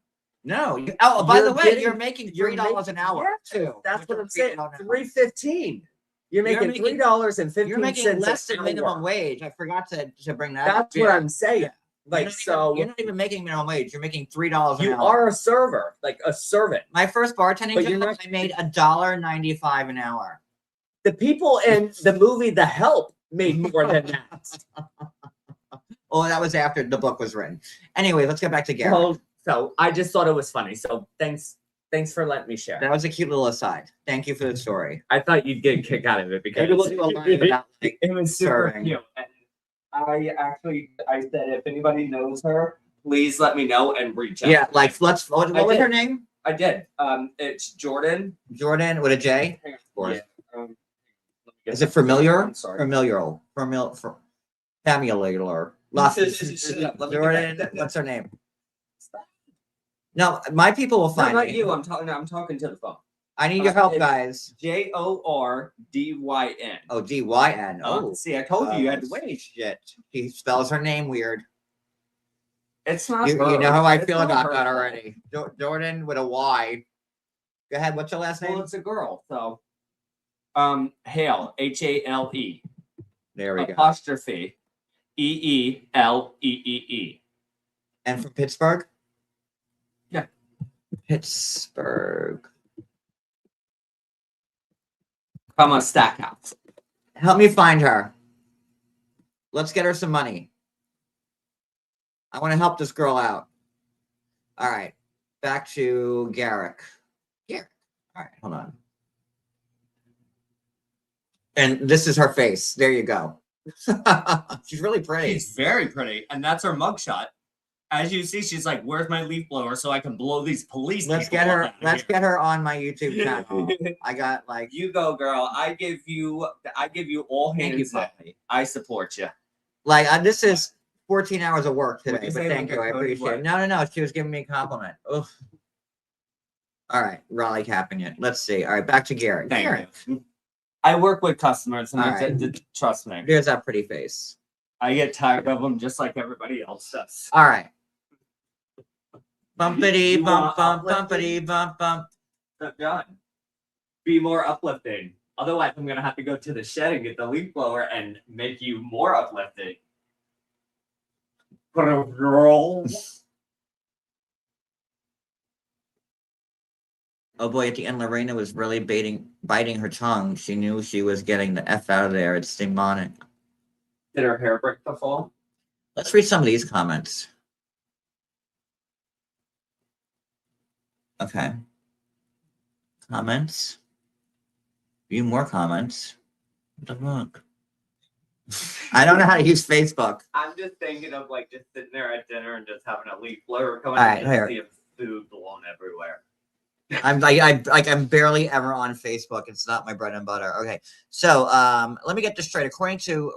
No. Oh, by the way, getting- you're making $3 an hour too. That's what I'm Which is saying. $3 an hour. $3.15. You're making $3.15. You're making less than minimum wage. I forgot to bring that up. That's what I'm saying. Yeah. Like you're not even making minimum wage. You're making $3 an you hour. are a server, like a servant. My first bartending But you're job, not- I made $1.95 an hour. The people in the movie The Help made more than that. Oh, that was after the book was written. Anyway, let's get back to Garrick. Well, so I just thought it was funny. So thanks for letting me share. That was a cute little aside. Thank you for the story. I thought you'd get a kick out of it because Maybe we'll do a line about like it was super serving. cute. And I said if anybody knows her, please let me know and reach out. Yeah, like what was her did. name? I did. It's Jordan. Jordan with a J? Hang on. Of course. Yeah, let me get Is it that. familiar? I'm sorry. Familiar. Familiar. Shut up. Let me get Jordan, that. what's her name? No, my people will No, find not me. you. I'm talking to the phone. I need your help, it's- guys. JORDYN. Oh, DYN. Oh, see, I told you you had to wait. Shit. She spells her name weird. It's not. You her. know how I It's feel not about her that fault. already. Jordan with a Y. Go ahead. What's your last name? Well, it's a girl, so Hale, HALE, There we go. apostrophe EELEEE. And from Pittsburgh? Yeah. Pittsburgh. From a stack house. Help me find her. Let's get her some money. I want to help this girl out. All right. Back to Garrick. Garrick. All right. Hold on. And this is her face. There you go. She's really pretty. She's very pretty, and that's her mugshot. As you see, she's like, "Where's my leaf blower so I can blow these police?" Let's people get her. out of Let's here." get her on my YouTube channel. I got like. You go, girl. I give you all Thank you, hands. Poppy. I support you. Like this is 14 hours of work What'd today, you but say, thank like you. a I Cody appreciate it. what? No. She was giving me a compliment. Oof. All right, Raleigh capping it. Let's see. All right, back to Garrick. Thank Garrick. you. I work with customers, and All right. trust me, There's that pretty face. I get tired of them just like everybody else does. All right. Bumpity You bump want bump uplifting? bumpity bump bump. So done. Be more uplifting. Otherwise, I'm gonna have to go to the shed and get the leaf blower and make you more uplifting. Roll. Oh boy, at the end, Lorena was really biting her tongue. She knew she was getting the F out of there. It's demonic. Did her hair break the fall? Let's read some of these comments. Okay. Comments. View more comments. What the fuck? I don't know how to use Facebook. I'm just thinking of like just sitting there at dinner and just having a leaf blower coming All in right, and here. seeing food blown everywhere. I'm barely ever on Facebook. It's not my bread and butter. Okay, so let me get this straight. According to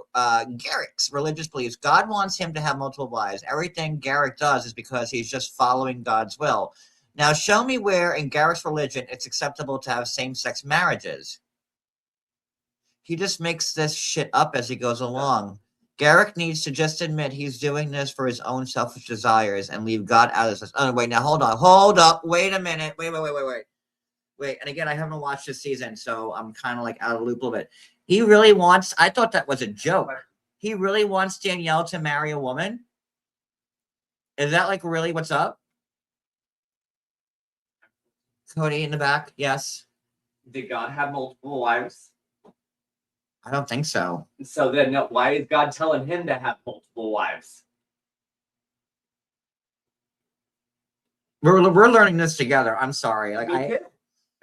Garrick's religious beliefs, God wants him to have multiple wives. Everything Garrick does is because he's just following God's will. Now, show me where in Garrick's religion it's acceptable to have same-sex marriages. He just makes this shit up as he goes along. Garrick needs to just admit he's doing this for his own selfish desires and leave God out of this. Oh, wait, now hold on. Hold up. Wait a minute. Wait. And again, I haven't watched this season, so I'm kind of like out of the loop a little bit. He really wants, I thought that was a joke. He really wants Danielle to marry a woman? Is that like really what's up? Cody in the back, yes. Did God have multiple wives? I don't think so. So then why is God telling him to have multiple wives? We're learning this together. I'm sorry. Like Me too.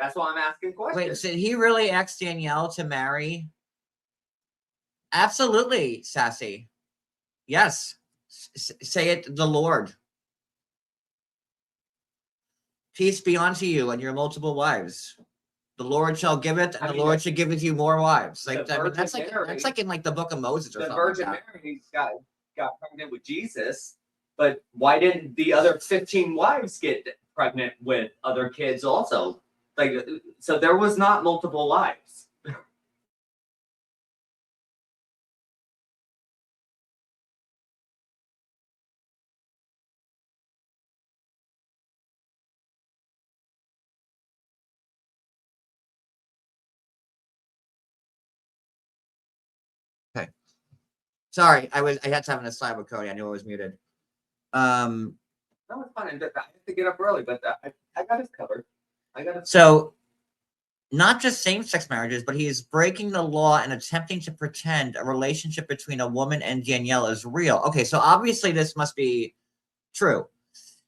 That's why I'm asking questions. Wait, did he really ask Danielle to marry? Absolutely, Sassy. Yes. Say it, the Lord. Peace be unto you and your multiple wives. The Lord shall give it, and the Lord shall give you more wives. Like I mean, that's like in like the book of Moses or the something. Virgin like that. Mary got pregnant with Jesus, but why didn't the other 15 wives get pregnant with other kids also? Like, so there was not multiple wives. Okay. Sorry, I had to have an aside with Cody. I knew I was muted. That was fun. I have to get up early, but I got it covered. I got it. So not just same-sex marriages, but he is breaking the law and attempting to pretend a relationship between a woman and Danielle is real. Okay, so obviously this must be true.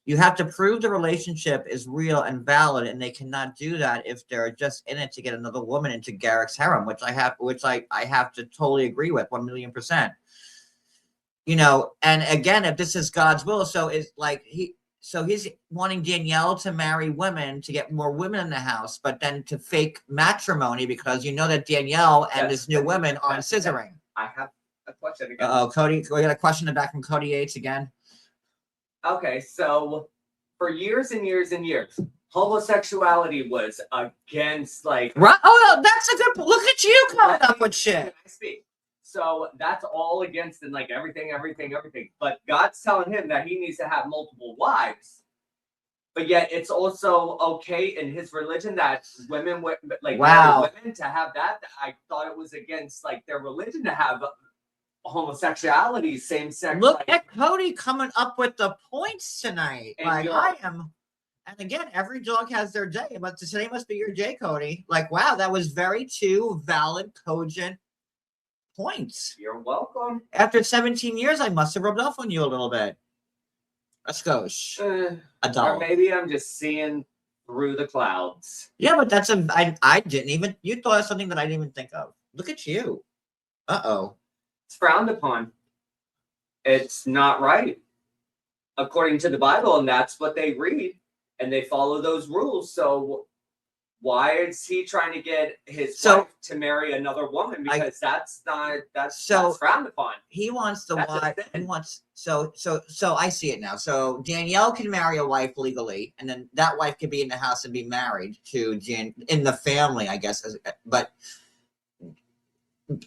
You have to prove the relationship is real and valid, and they cannot do that if they're just in it to get another woman into Garrick's harem, which I have to totally agree with 1,000,000%. You know, and again, if this is God's will, so it's like he's wanting Danielle to marry women to get more women in the house, but then to fake matrimony because you know that Danielle and this new women are scissoring. I have a question again. Oh, Cody, we got a question back from Cody Yates again. Okay, so for years and years and years, homosexuality was against like. Right? Oh, that's a good. Look at you coming up with shit. I speak. So that's all against and like everything. But God's telling him that he needs to have multiple wives. But yet it's also okay in his religion that women like women to have that. I thought it was against like their religion to have homosexuality, same sex. Look at Cody coming up with the points tonight. Like I am. And again, every dog has their day, but today must be your day, Cody. Like, wow, that was very two valid, cogent points. You're welcome. After 17 years, I must have rubbed off on you a little bit. Let's go. Or maybe I'm just seeing through the clouds. Yeah, but that's I didn't even, you thought of something that I didn't even think of. Look at you. Uh-oh. It's frowned upon. It's not right. According to the Bible, and that's what they read. And they follow those rules. So why is he trying to get his wife to marry another woman? Because that's frowned upon. He wants the wife. He wants so I see it now. So Danielle can marry a wife legally, and then that wife could be in the house and be married to in the family, I guess. But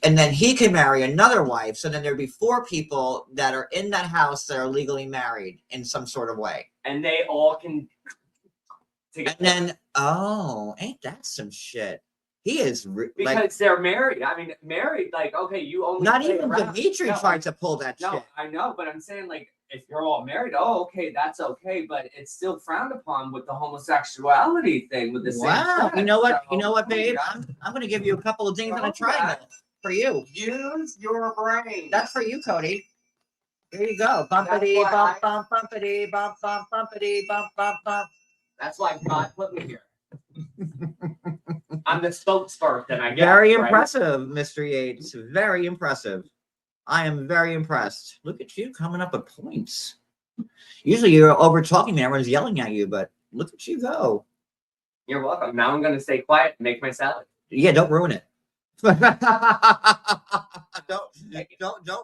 and then he can marry another wife. So then there'd be 4 people that are in that house that are legally married in some sort of way. And they all can. And then, oh, ain't that some shit? He is because they're married. I mean, married. Like, okay, you only not even Dimitri tried to pull that shit. No, I know, but I'm saying like if you're all married, oh, okay, that's okay, but it's still frowned upon with the homosexuality thing with the same sex. You know what? You know what, babe? I'm gonna give you a couple of things on a triangle for you. Use your brain. That's for you, Cody. There you go. Bumpity bump bump bumpity bump bump bumpity bump bump bump. That's why God put me here. I'm the spokesperson, I guess. Very impressive, Mr. Yates. Very impressive. I am very impressed. Look at you coming up with points. Usually you're over talking me, everyone's yelling at you, but look at you go. You're welcome. Now I'm gonna stay quiet and make my salad. Yeah, don't ruin it. don't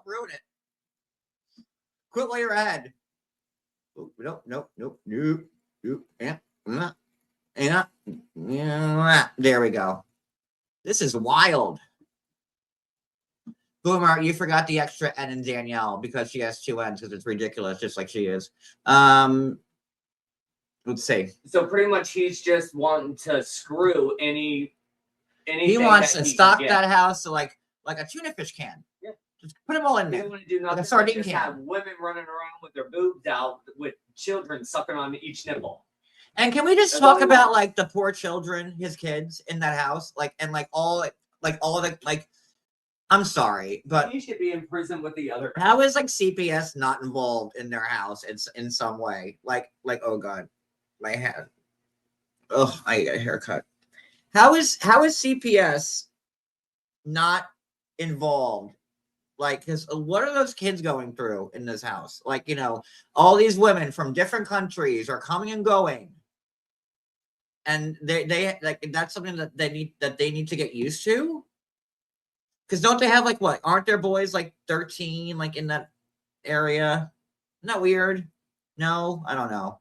ruin it. Quit while you're ahead. Oh, nope. Yeah. There we go. This is wild. Boomer, you forgot the extra N in Danielle because she has 2 N's because it's ridiculous, just like she is. Let's see. So pretty much he's just wanting to screw anything. He wants to stock that house so like a tuna fish can. Yeah. Just put them all in there. He doesn't want to do nothing. Like a sardine just can. Have women running around with their boobs out with children sucking on each nipple. And can we just talk about like the poor children, his kids in that house, all the I'm sorry, but he should be in prison with the other. How is like CPS not involved in their house in some way? Like oh god, my head. Oh, I got a haircut. How is CPS not involved? Like, because what are those kids going through in this house? Like, you know, all these women from different countries are coming and going, and they like that's something that they need to get used to. Because don't they have like what? Aren't their boys like 13, like in that area? Isn't that weird? No, I don't know.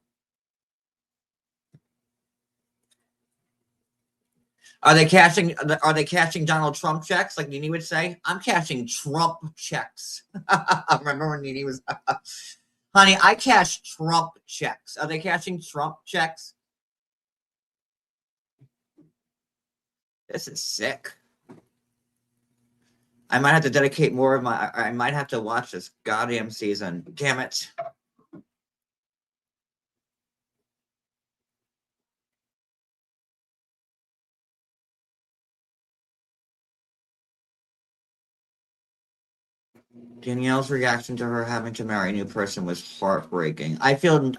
Are they cashing Donald Trump checks like Nene would say? I'm cashing Trump checks. I remember when Nene was honey, I cash Trump checks. Are they cashing Trump checks? This is sick. I might have to dedicate more of my I might have to watch this goddamn season. Damn it. Danielle's reaction to her having to marry a new person was heartbreaking. I don't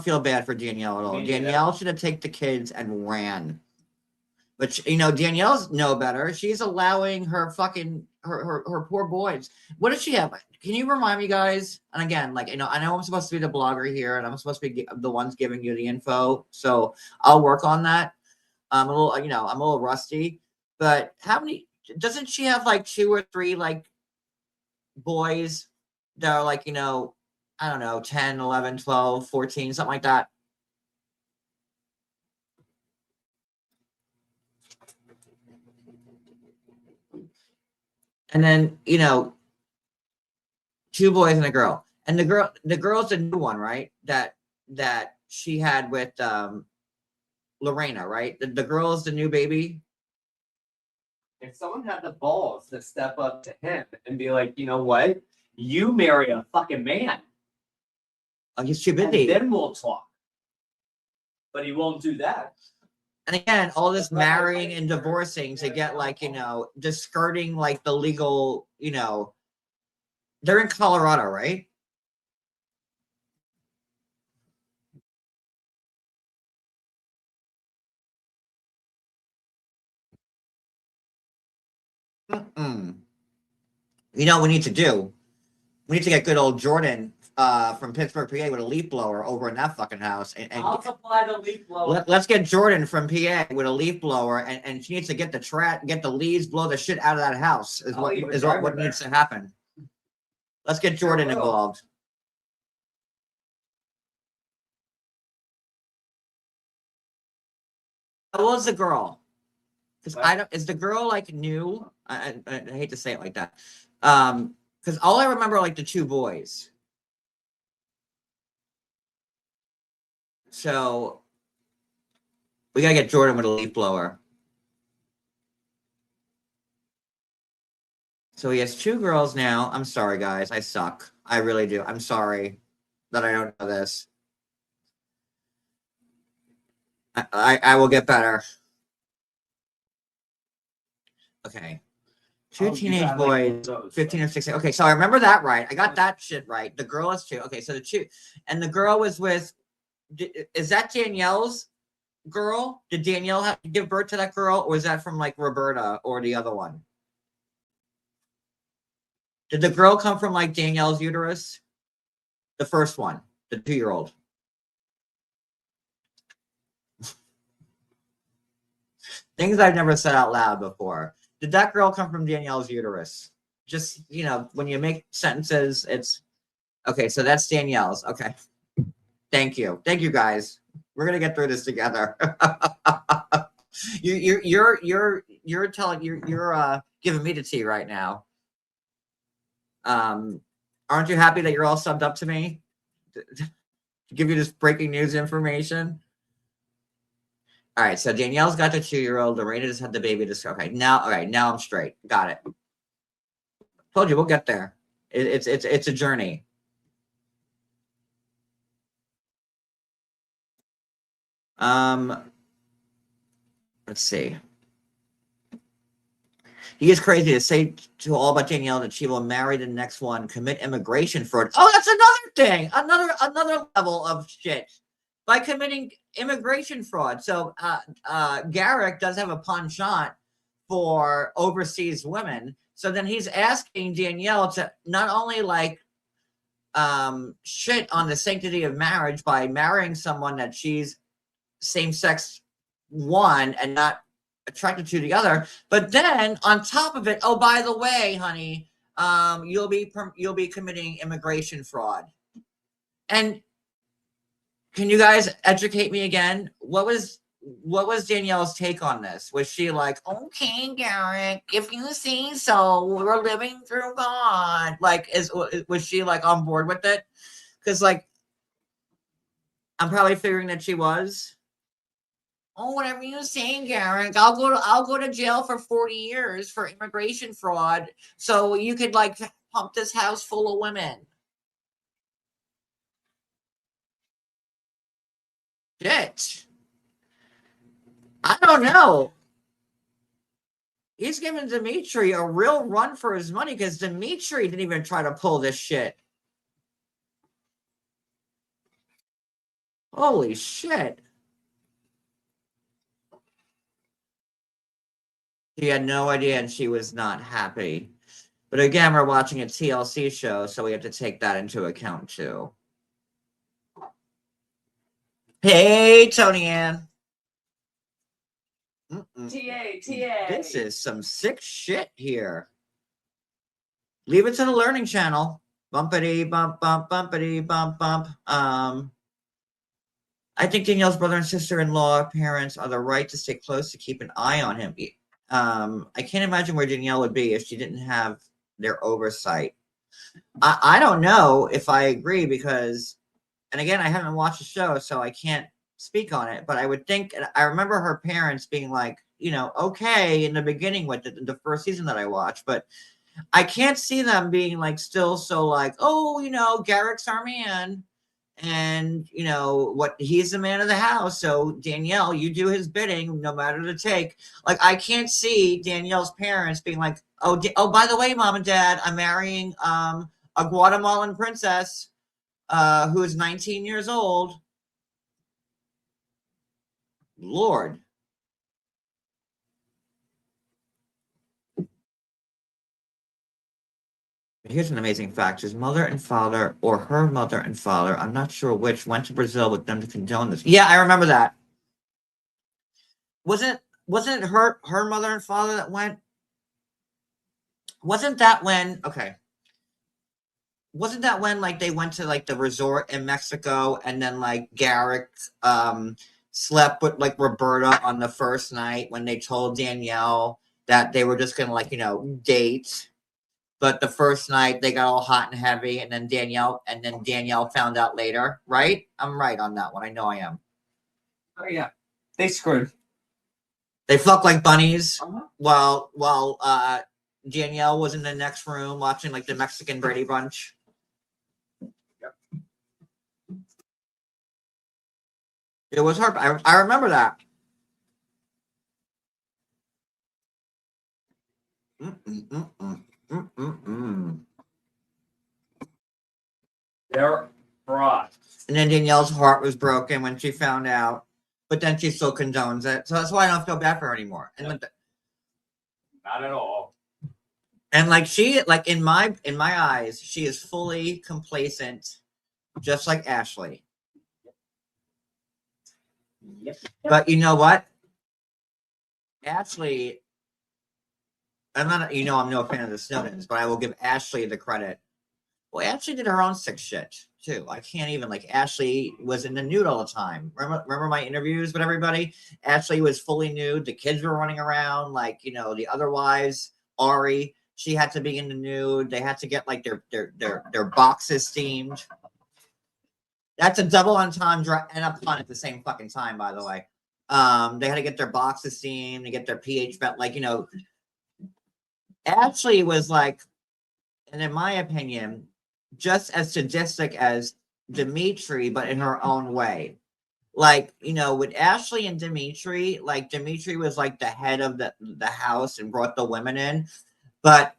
feel bad for Danielle at all. Danielle should have taken the kids and ran. But you know, Danielle's no better. She's allowing her fucking her poor boys. What does she have? Can you remind me, guys? And again, like you know, I know I'm supposed to be the blogger here, and I'm supposed to be the ones giving you the info. So I'll work on that. I'm a little, you know, I'm a little rusty. But how many? Doesn't she have like 2 or 3 like boys that are like, you know, I don't know, 10, 11, 12, 14, something like that? And then, you know, 2 boys and a girl. And the girl's a new one, right? That she had with Lorena, right? The girl is the new baby. If someone had the balls to step up to him and be like, you know what? You marry a fucking man. Oh, he's too And busy. then we'll talk. But he won't do that. And again, all this marrying and divorcing to get like, you know, just skirting like the legal, you know, they're in Colorado, right? Mm-mm. You know what we need to do? We need to get good old Jordan from Pittsburgh, PA with a leaf blower over in that fucking house. And I'll supply the leaf blower. let's get Jordan from PA with a leaf blower, and she needs to get the leaves, blow the shit out of that house. Is what needs to happen. Let's get Jordan involved. How old is the girl? Because I don't. Is the girl like new? I hate to say it like that. Because all I remember are like the 2 boys. So we gotta get Jordan with a leaf blower. So he has 2 girls now. I'm sorry, guys. I suck. I really do. I'm sorry that I don't know this. I will get better. Okay. 2 teenage boys, 15 or 16. Okay, so I remember that right. I got that shit right. The girl is 2. Okay, so the 2, and the girl was with. Is that Danielle's girl? Did Danielle have to give birth to that girl, or is that from like Roberta or the other one? Did the girl come from like Danielle's uterus? The first one, the 2-year-old. Things I've never said out loud before. Did that girl come from Danielle's uterus? Just, you know, when you make sentences, it's okay. So that's Danielle's. Okay. Thank you, guys. We're gonna get through this together. You're giving me the tea right now. Aren't you happy that you're all subbed up to me to give you this breaking news information? All right, so Danielle's got the 2-year-old. Lorena just had the baby. Okay, now I'm straight. Got it. Told you we'll get there. It's a journey. Let's see. He is crazy to say to all but Danielle that she will marry the next one, commit immigration fraud. Oh, that's another thing. Another level of shit. by committing immigration fraud. So Garrick does have a penchant for overseas women. So then he's asking Danielle to not only like shit on the sanctity of marriage by marrying someone that she's same sex one and not attracted to the other, but then on top of it, oh, by the way, honey, you'll be committing immigration fraud. And can you guys educate me again? What was Danielle's take on this? Was she like, okay, Garrick, if you say so, we're living through God? Like, was she like on board with it? Because like, I'm probably figuring that she was. Oh, whatever you say, Garrick. I'll go to jail for 40 years for immigration fraud. So you could like pump this house full of women. Shit. I don't know. He's giving Dimitri a real run for his money because Dimitri didn't even try to pull this shit. Holy shit. She had no idea and she was not happy. But again, we're watching a TLC show, so we have to take that into account too. Hey, Tony Ann. TA. This is some sick shit here. Leave it to the learning channel. Bumpity bump bump bumpity bump bump. I think Danielle's brother and sister-in-law parents are the right to stay close to keep an eye on him. I can't imagine where Danielle would be if she didn't have their oversight. I don't know if I agree because, and again, I haven't watched the show, so I can't speak on it, but I would think, I remember her parents being like, you know, okay in the beginning with the first season that I watched, but I can't see them being like still so like, oh, you know, Garrick's our man. And you know what, he's the man of the house, so Danielle, you do his bidding no matter the take. Like, I can't see Danielle's parents being like, oh, by the way, mom and dad, I'm marrying a Guatemalan princess who is 19 years old. Lord. Here's an amazing fact. His mother and father, or her mother and father, I'm not sure which, went to Brazil with them to condone this. Yeah, I remember that. Wasn't it her mother and father that went? Wasn't that when like they went to like the resort in Mexico and then like Garrick slept with like Roberta on the first night when they told Danielle that they were just gonna like, you know, date. But the first night they got all hot and heavy, and then Danielle found out later, right? I'm right on that one. I know I am. Oh yeah. They screwed. They fucked like bunnies while Danielle was in the next room watching like the Mexican Brady Bunch. Yep. It was her. I remember that. They're fraud. And then Danielle's heart was broken when she found out, but then she still condones it. So that's why I don't feel bad for her anymore. And Not at all. And like she, like in my eyes, she is fully complacent, just like Ashley. Yep. But you know what? Ashley, I'm not, you know, I'm no fan of the Snowdens, but I will give Ashley the credit. Well, Ashley did her own sick shit too. I can't even, like, Ashley was in the nude all the time. Remember my interviews with everybody? Ashley was fully nude. The kids were running around, like, you know, the other wives, Ari, she had to be in the nude. They had to get like their boxes steamed. That's a double entendre and a pun at the same fucking time, by the way. They had to get their boxes steamed, to get their pH belt, like, you know. Ashley was like, and in my opinion, just as sadistic as Dimitri, but in her own way. Like, you know, with Ashley and Dimitri, like Dimitri was like the head of the house and brought the women in. But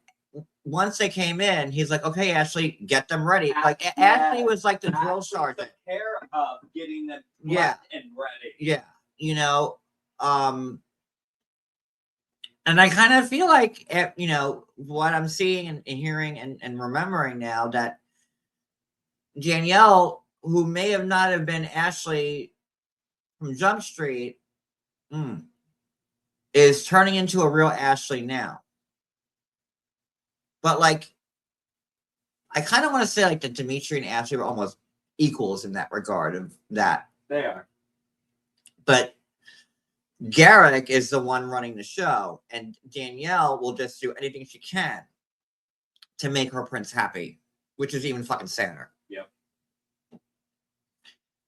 once they came in, he's like, okay, Ashley, get them ready. Like Ashley was like the drill sergeant. The care of getting them Yeah. and ready. Yeah. You know, and I kind of feel like, you know, what I'm seeing and hearing and remembering now that Danielle, who may have not have been Ashley from Jump Street, is turning into a real Ashley now. But like, I kind of want to say like that Dimitri and Ashley were almost equals in that regard of that. They are. But Garrick is the one running the show, and Danielle will just do anything she can to make her prince happy, which is even fucking sadder. Yep.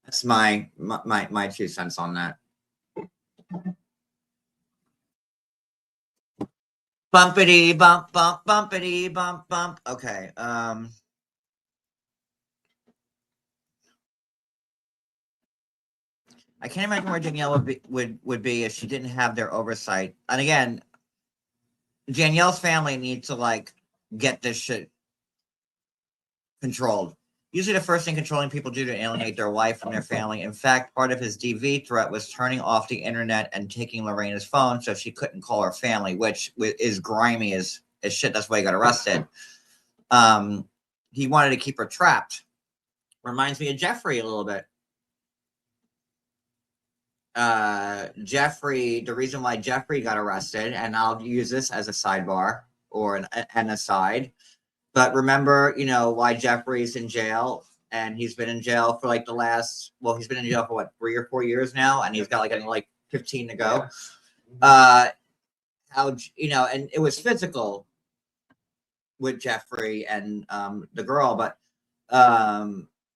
That's my 2 cents on that. Bumpity bump bump bumpity bump bump. Okay. I can't imagine where Danielle would be if she didn't have their oversight. And again, Danielle's family needs to like get this shit controlled. Usually the first thing controlling people do to alienate their wife from their family. In fact, part of his DV threat was turning off the internet and taking Lorena's phone so she couldn't call her family, which is grimy as shit. That's why he got arrested. He wanted to keep her trapped. Reminds me of Jeffrey a little bit. Jeffrey, the reason why Jeffrey got arrested, and I'll use this as a sidebar or an aside, but remember, you know, why Jeffrey's in jail, and he's been in jail for like he's been in jail for what, 3 or 4 years now, and he's got like 15 to go. How, you know, and it was physical with Jeffrey and the girl, but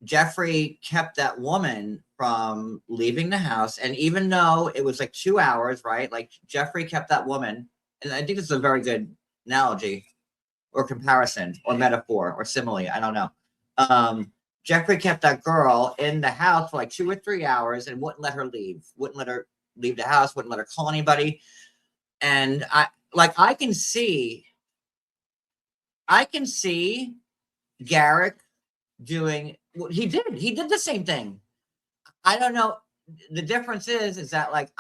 Jeffrey kept that woman from leaving the house. And even though it was like 2 hours, right? Like Jeffrey kept that woman, and I think this is a very good analogy or comparison or metaphor or simile. I don't know. Jeffrey kept that girl in the house for like 2 or 3 hours and wouldn't let her leave, wouldn't let her leave the house, wouldn't let her call anybody. And I can see Garrick doing what he did. He did the same thing. I don't know. The difference is that like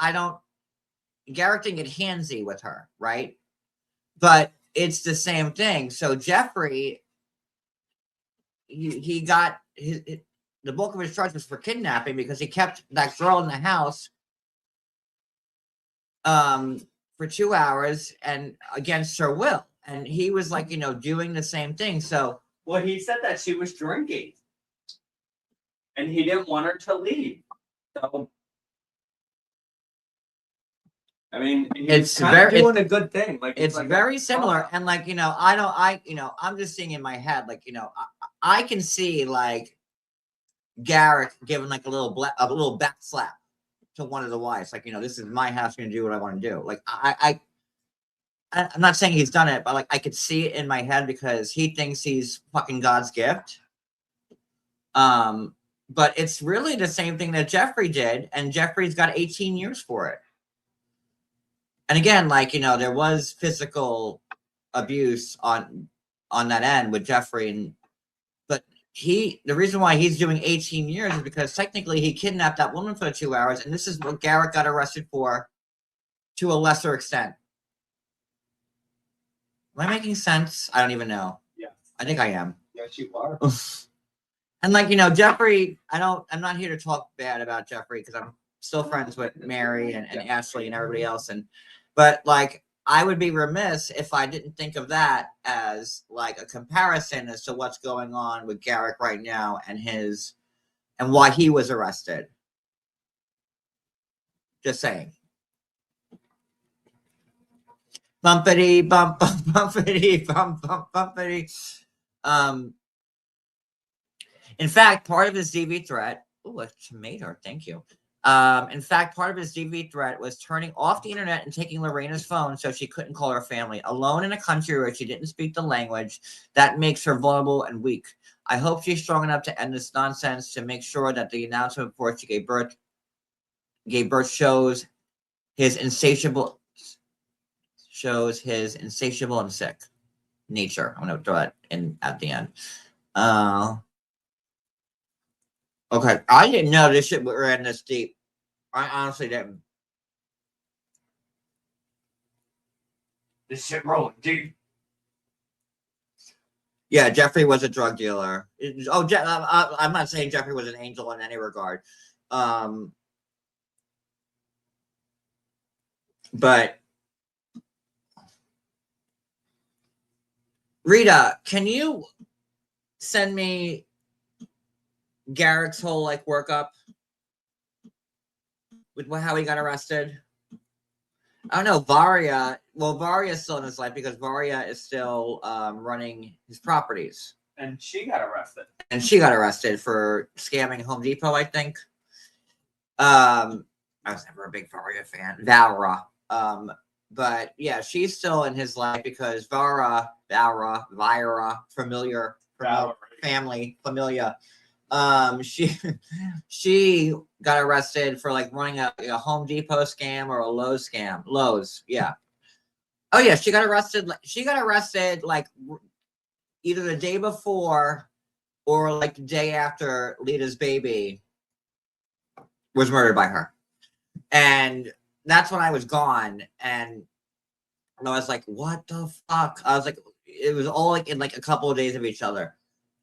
Garrick didn't get handsy with her, right? But it's the same thing. So Jeffrey, he got the bulk of his charge was for kidnapping because he kept that girl in the house for 2 hours and against her will. And he was like, you know, doing the same thing. So well, he said that she was drinking, and he didn't want her to leave. So, I mean, it's doing a good thing. Like it's like very similar. And like, you know, I'm just seeing in my head, like, you know, I can see like Garrick giving like a little back slap to one of the wives, like, you know, this is my house, I'm gonna do what I want to do. Like I'm not saying he's done it, but like I could see it in my head because he thinks he's fucking God's gift. But it's really the same thing that Jeffrey did, and Jeffrey's got 18 years for it. And again, like, you know, there was physical abuse on that end with Jeffrey, but the reason why he's doing 18 years is because technically he kidnapped that woman for 2 hours, and this is what Garrick got arrested for to a lesser extent. Am I making sense? I don't even know. Yeah. I think I am. Yes, you are. And like, you know, Jeffrey, I'm not here to talk bad about Jeffrey because I'm still friends with Mary and Ashley and everybody else. But like, I would be remiss if I didn't think of that as like a comparison as to what's going on with Garrick right now and why he was arrested. Just saying. Bumpity bump bump bumpity bump bump bumpity. In fact, part of his DV threat. Oh, a tomato. Thank you. In fact, part of his DV threat was turning off the internet and taking Lorena's phone so she couldn't call her family. Alone in a country where she didn't speak the language, that makes her vulnerable and weak. I hope she's strong enough to end this nonsense, to make sure that the announcement before she gave birth shows his insatiable and sick. nature. I'm gonna throw that in at the end. Okay, I didn't know this shit ran this deep. I honestly didn't. This shit rolling deep. Yeah, Jeffrey was a drug dealer. I'm not saying Jeffrey was an angel in any regard. But Rita, can you send me Garrick's whole like workup with how he got arrested? I don't know. Varia's still in his life because Varia is still running his properties. And she got arrested. And she got arrested for scamming Home Depot, I think. I was never a big Varia fan. Valra. But yeah, she's still in his life because Vira, familiar, family, familia. She got arrested for like running a Home Depot scam or a Lowe's scam. Lowe's, yeah. Oh yeah, she got arrested. She got arrested like either the day before or like the day after Lita's baby was murdered by her, and that's when I was gone, and I was like, "What the fuck?" I was like, it was all like in like a couple of days of each other.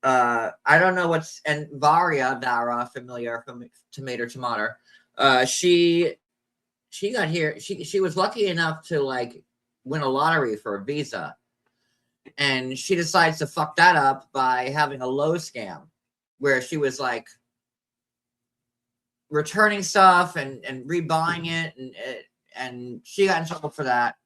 I don't know what's and Vara, familiar from tomato. She got here. She was lucky enough to like win a lottery for a visa, and she decides to fuck that up by having a Lowe's scam, where she was like returning stuff and rebuying it, and she got in trouble for that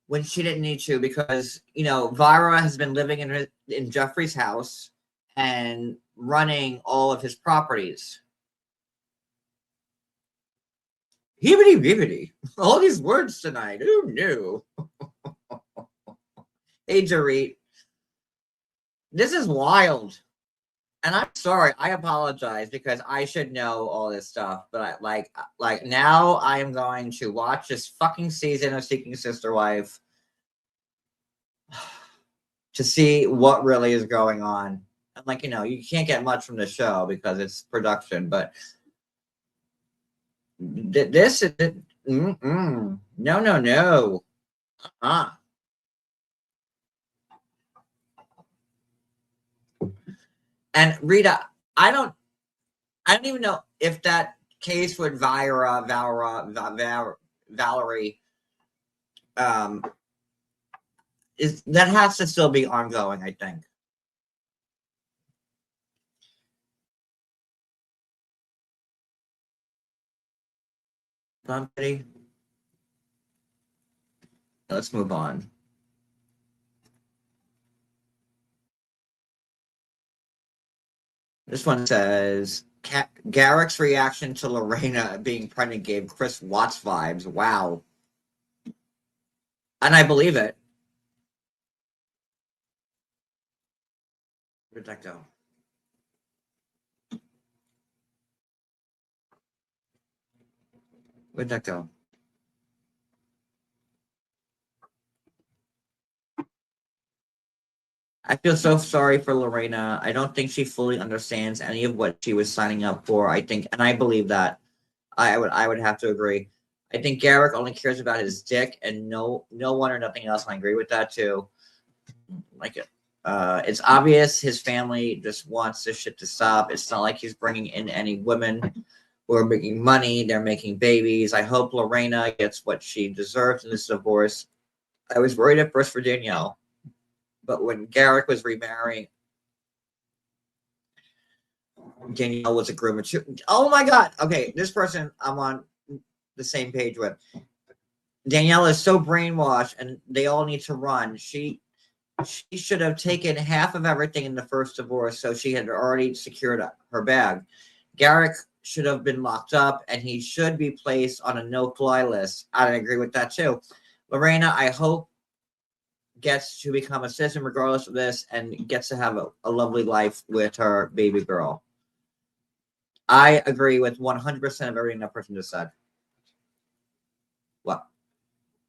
when she didn't need to because Vira has been living in Jeffrey's house and running all of his properties. Heebity beebity. All these words tonight. Who knew? Hey, Dorit. This is wild. And I'm sorry. I apologize because I should know all this stuff. But like now I am going to watch this fucking season of Seeking Sister Wife to see what really is going on. And like, you can't get much from the show because it's production, but this is no. And Rita, I don't even know if that case with Valerie, is that has to still be ongoing, I think. Let's move on. This one says Garrick's reaction to Lorena being pregnant gave Chris Watts vibes. Wow. And I believe it. Where'd that go? Where'd that go? I feel so sorry for Lorena. I don't think she fully understands any of what she was signing up for. I think, and I believe that. I would have to agree. I think Garrick only cares about his dick and no one or nothing else. And I agree with that too. Like it. It's obvious his family just wants this shit to stop. It's not like he's bringing in any women who are making money. They're making babies. I hope Lorena gets what she deserves in this divorce. I was worried at first for Danielle, but when Garrick was remarrying, Danielle was a groomer too. Oh my God. Okay, this person I'm on the same page with. Danielle is so brainwashed and they all need to run. She should have taken half of everything in the first divorce, so she had already secured her bag. Garrick should have been locked up, and he should be placed on a no-fly list. I agree with that too. Lorena, I hope gets to become a citizen regardless of this, and gets to have a lovely life with her baby girl. I agree with 100% of everything that person just said. What?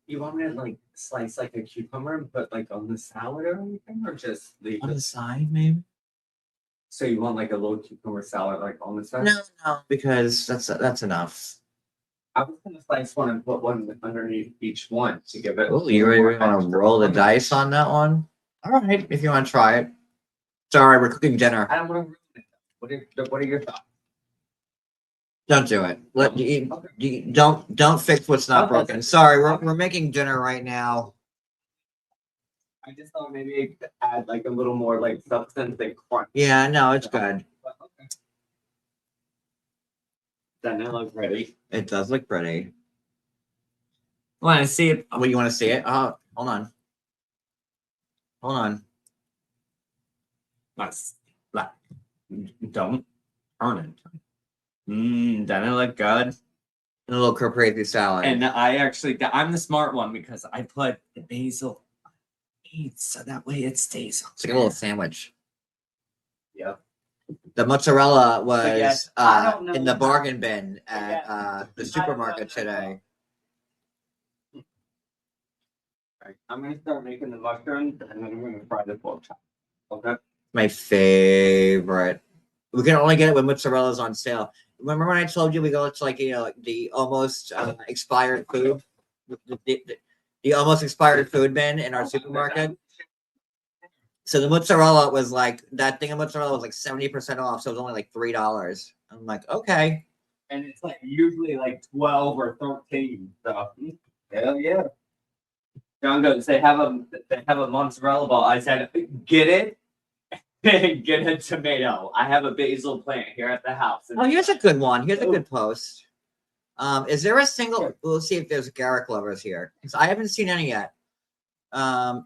You want me to like slice like a cucumber and put like on the salad or anything, or just leave On the it? side, maybe? So you want like a little cucumber salad like on the side? No, because that's enough. I was gonna slice one and put one underneath each one to give it. Oh, you really want to roll the dice on that one? All right, if you want to try it. Sorry, we're cooking dinner. I don't want to ruin it. What are your thoughts? Don't do it. Okay. Don't fix what's not Okay. broken. Sorry, we're making dinner right now. I just thought maybe add like a little more like substance and crunch. Yeah, no, it's good. But, okay. Doesn't it look pretty? It does look pretty. Want to see it? What, you want to see it? Oh, hold on. Hold on. Let's don't turn it. Doesn't it look good? A little caprese salad. And I'm the smart one because I put the basil so that way it stays. It's like a little sandwich. Yep. The mozzarella was yes, I don't know in the how- bargain bin at Yeah. the I don't know supermarket how- today. Right. I'm gonna start making the mushrooms and then I'm gonna fry the pork chop. Okay. My favorite. We can only get it when mozzarella's on sale. Remember when I told you we go to like the almost expired food, the almost expired food bin in our supermarket. So the mozzarella was like that thing of mozzarella was like 70% off, so it was only like $3. I'm like, okay. And it's like usually like 12 or 13. So hell yeah. John goes, they have a mozzarella ball. I said, get it. Get a tomato. I have a basil plant here at the house. Oh, here's a good one. Here's a good post. Is there a single? We'll see if there's Garrick lovers here, because I haven't seen any yet.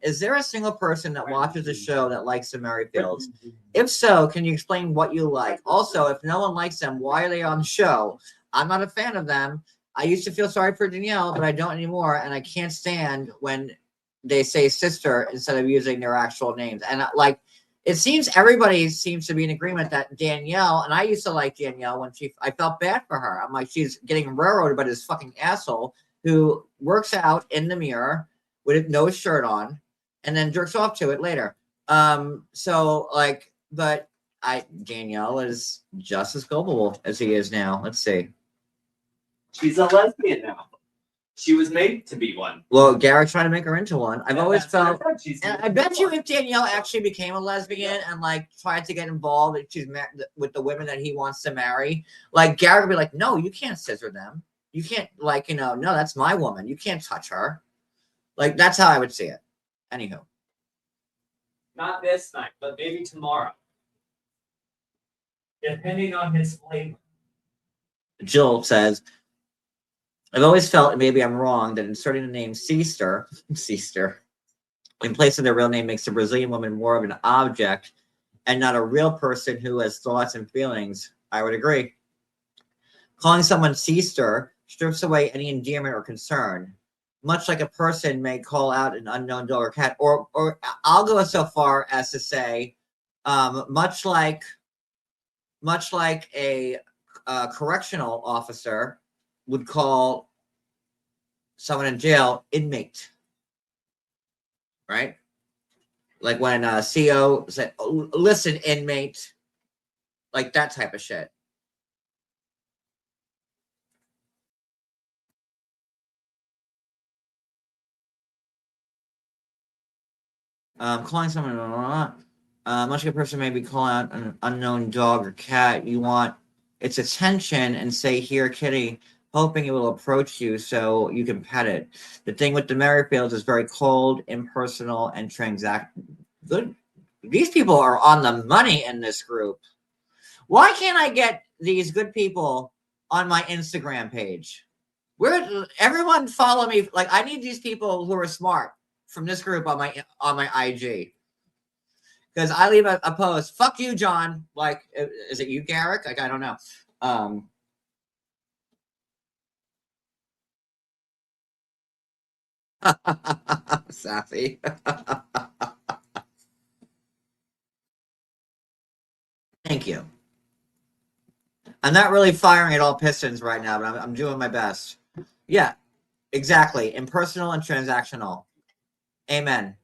Is there a single person that watches the show that likes the Merrifields? If so, can you explain what you like? Also, if no one likes them, why are they on the show? I'm not a fan of them. I used to feel sorry for Danielle, but I don't anymore, and I can't stand when they say sister instead of using their actual names. And it seems everybody seems to be in agreement that Danielle, and I used to like Danielle when I felt bad for her. I'm like, she's getting railroaded by this fucking asshole who works out in the mirror with no shirt on and then jerks off to it later. But Danielle is just as culpable as he is now. Let's see. She's a lesbian now. She was made to be one. Well, Garrick's trying to make her into one. I've always That's what felt. I said, she's And made I to bet be you one. if Danielle actually became a lesbian and like tried to get involved, and she's with the women that he wants to marry, like Garrick would be like, no, you can't scissor them. You can't no, that's my woman. You can't touch her. Like that's how I would see it. Anywho. Not this night, but maybe tomorrow. Depending on his flavor. Jill says, I've always felt, and maybe I'm wrong, that inserting the name Sister in place of their real name makes the Brazilian woman more of an object and not a real person who has thoughts and feelings. I would agree. Calling someone Sister strips away any endearment or concern, much like a person may call out an unknown dog or cat, or I'll go so far as to say, much like a correctional officer would call someone in jail inmate, right? Like when CO said, oh, listen, inmate, like that type of shit. Calling someone, much like a person may be calling out an unknown dog or cat, you want its attention and say, here, kitty, hoping it will approach you so you can pet it. The thing with the Merrifields is very cold, impersonal, and good. These people are on the money in this group. Why can't I get these good people on my Instagram page? Everyone follow me. Like I need these people who are smart from this group on my IG. Because I leave a post, fuck you, John. Like, is it you, Garrick? Like, I don't know. Sassy. Thank you. I'm not really firing at all pistons right now, but I'm doing my best. Yeah. Exactly. Impersonal and transactional. Amen.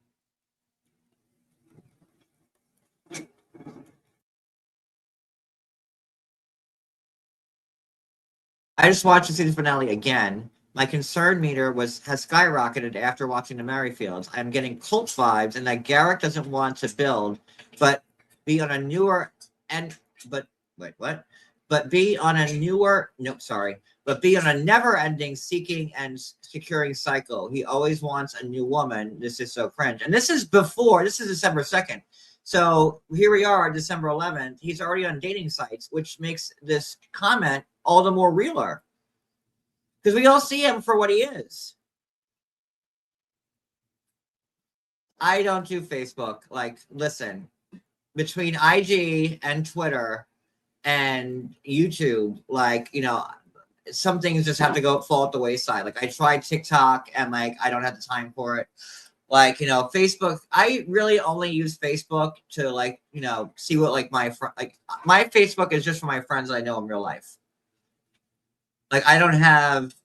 I just watched the season finale again. My concern meter has skyrocketed after watching the Merrifields. I'm getting cult vibes, and that Garrick doesn't want to build, but be on a newer and but wait, what? But be on a newer no, sorry, but be on a never-ending seeking and securing cycle. He always wants a new woman. This is so cringe. And this is before. This is December 2nd. So here we are, December 11th. He's already on dating sites, which makes this comment all the more realer. Because we all see him for what he is. I don't do Facebook. Like, listen, between IG and Twitter and YouTube, like, you know, some things just have to fall at the wayside. Like, I tried TikTok and, like, I don't have the time for it. Like, you know, Facebook, I really only use Facebook to, like, you know, see what, like, my Facebook is just for my friends that I know in real life. Like, I don't have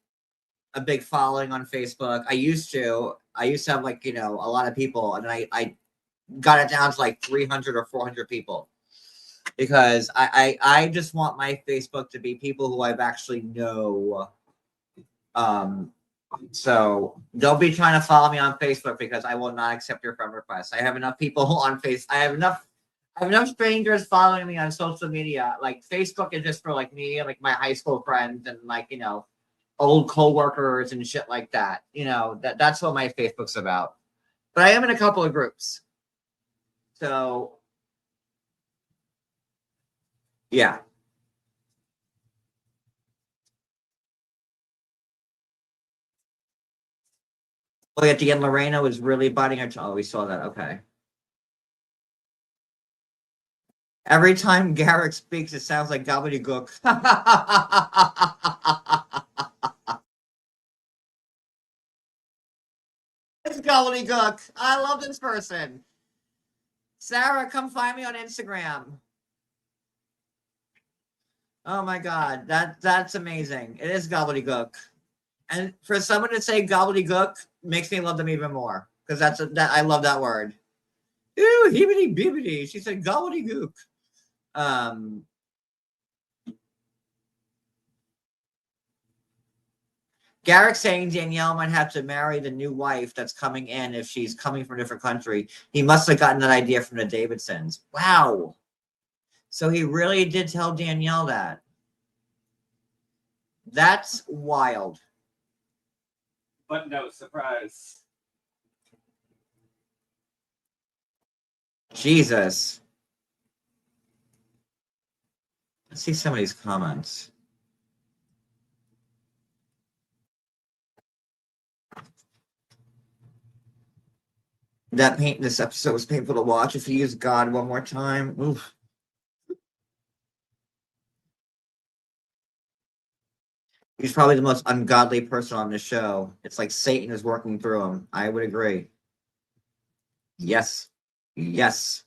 a big following on Facebook. I used to have, like, you know, a lot of people, and I got it down to like 300 or 400 people because I just want my Facebook to be people who I've actually know. So don't be trying to follow me on Facebook because I will not accept your friend requests. I have enough people on Facebook. I have enough strangers following me on social media. Like, Facebook is just for, like, me and, like, my high school friends and, like, you know, old co-workers and shit like that. You know, that's what my Facebook's about. But I am in a couple of groups. So yeah. Oh, at the end, Lorena was really biting her tongue. Oh, we saw that. Okay. Every time Garrick speaks, it sounds like gobbledygook. It's gobbledygook. I love this person. Sarah, come find me on Instagram. Oh my god, that's amazing. It is gobbledygook. And for someone to say gobbledygook makes me love them even more. Because that I love that word. Ooh, heebity bibbity. She said gobbledygook. Garrick saying Danielle might have to marry the new wife that's coming in if she's coming from a different country. He must have gotten that idea from the Davidsons. Wow. So he really did tell Danielle that. That's wild. But no surprise. Jesus. Let's see some of these comments. This episode was painful to watch. If you use God one more time, oof. He's probably the most ungodly person on the show. It's like Satan is working through him. I would agree. Yes. Yes.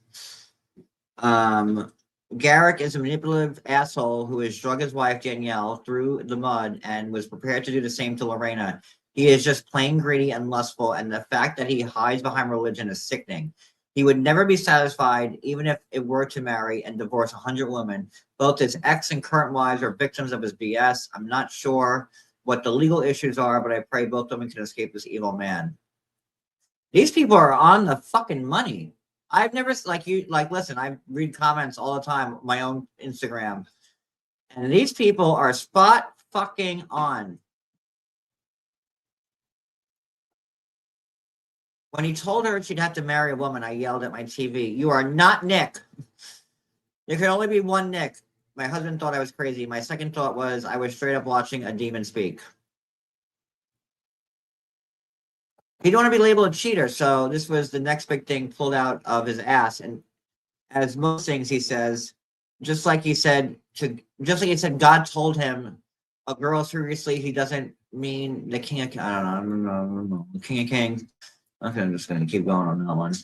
Garrick is a manipulative asshole who has drug his wife Danielle through the mud and was prepared to do the same to Lorena. He is just plain greedy and lustful, and the fact that he hides behind religion is sickening. He would never be satisfied, even if it were to marry and divorce 100 women. Both his ex and current wives are victims of his BS. I'm not sure what the legal issues are, but I pray both women can escape this evil man. These people are on the fucking money. I've never, listen, I read comments all the time on my own Instagram, and these people are spot fucking on. When he told her she'd have to marry a woman, I yelled at my TV, "You are not Nick. There can only be one Nick." My husband thought I was crazy. My second thought was I was straight up watching a demon speak. He didn't want to be labeled a cheater, so this was the next big thing pulled out of his ass. And as most things he says, just like he said, God told him a girl seriously, he doesn't mean the king of, I don't know, the king of kings. Okay, I'm just gonna keep going on that one.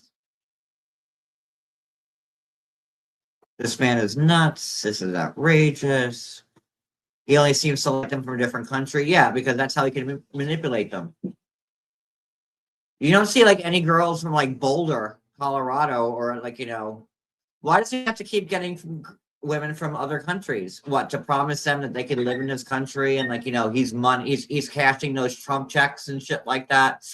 This man is nuts. This is outrageous. He only seems to like them from a different country. Yeah, because that's how he can manipulate them. You don't see like any girls from like Boulder, Colorado, or like, you know, why does he have to keep getting women from other countries? What, to promise them that they could live in his country and like, you know, he's cashing those Trump checks and shit like that.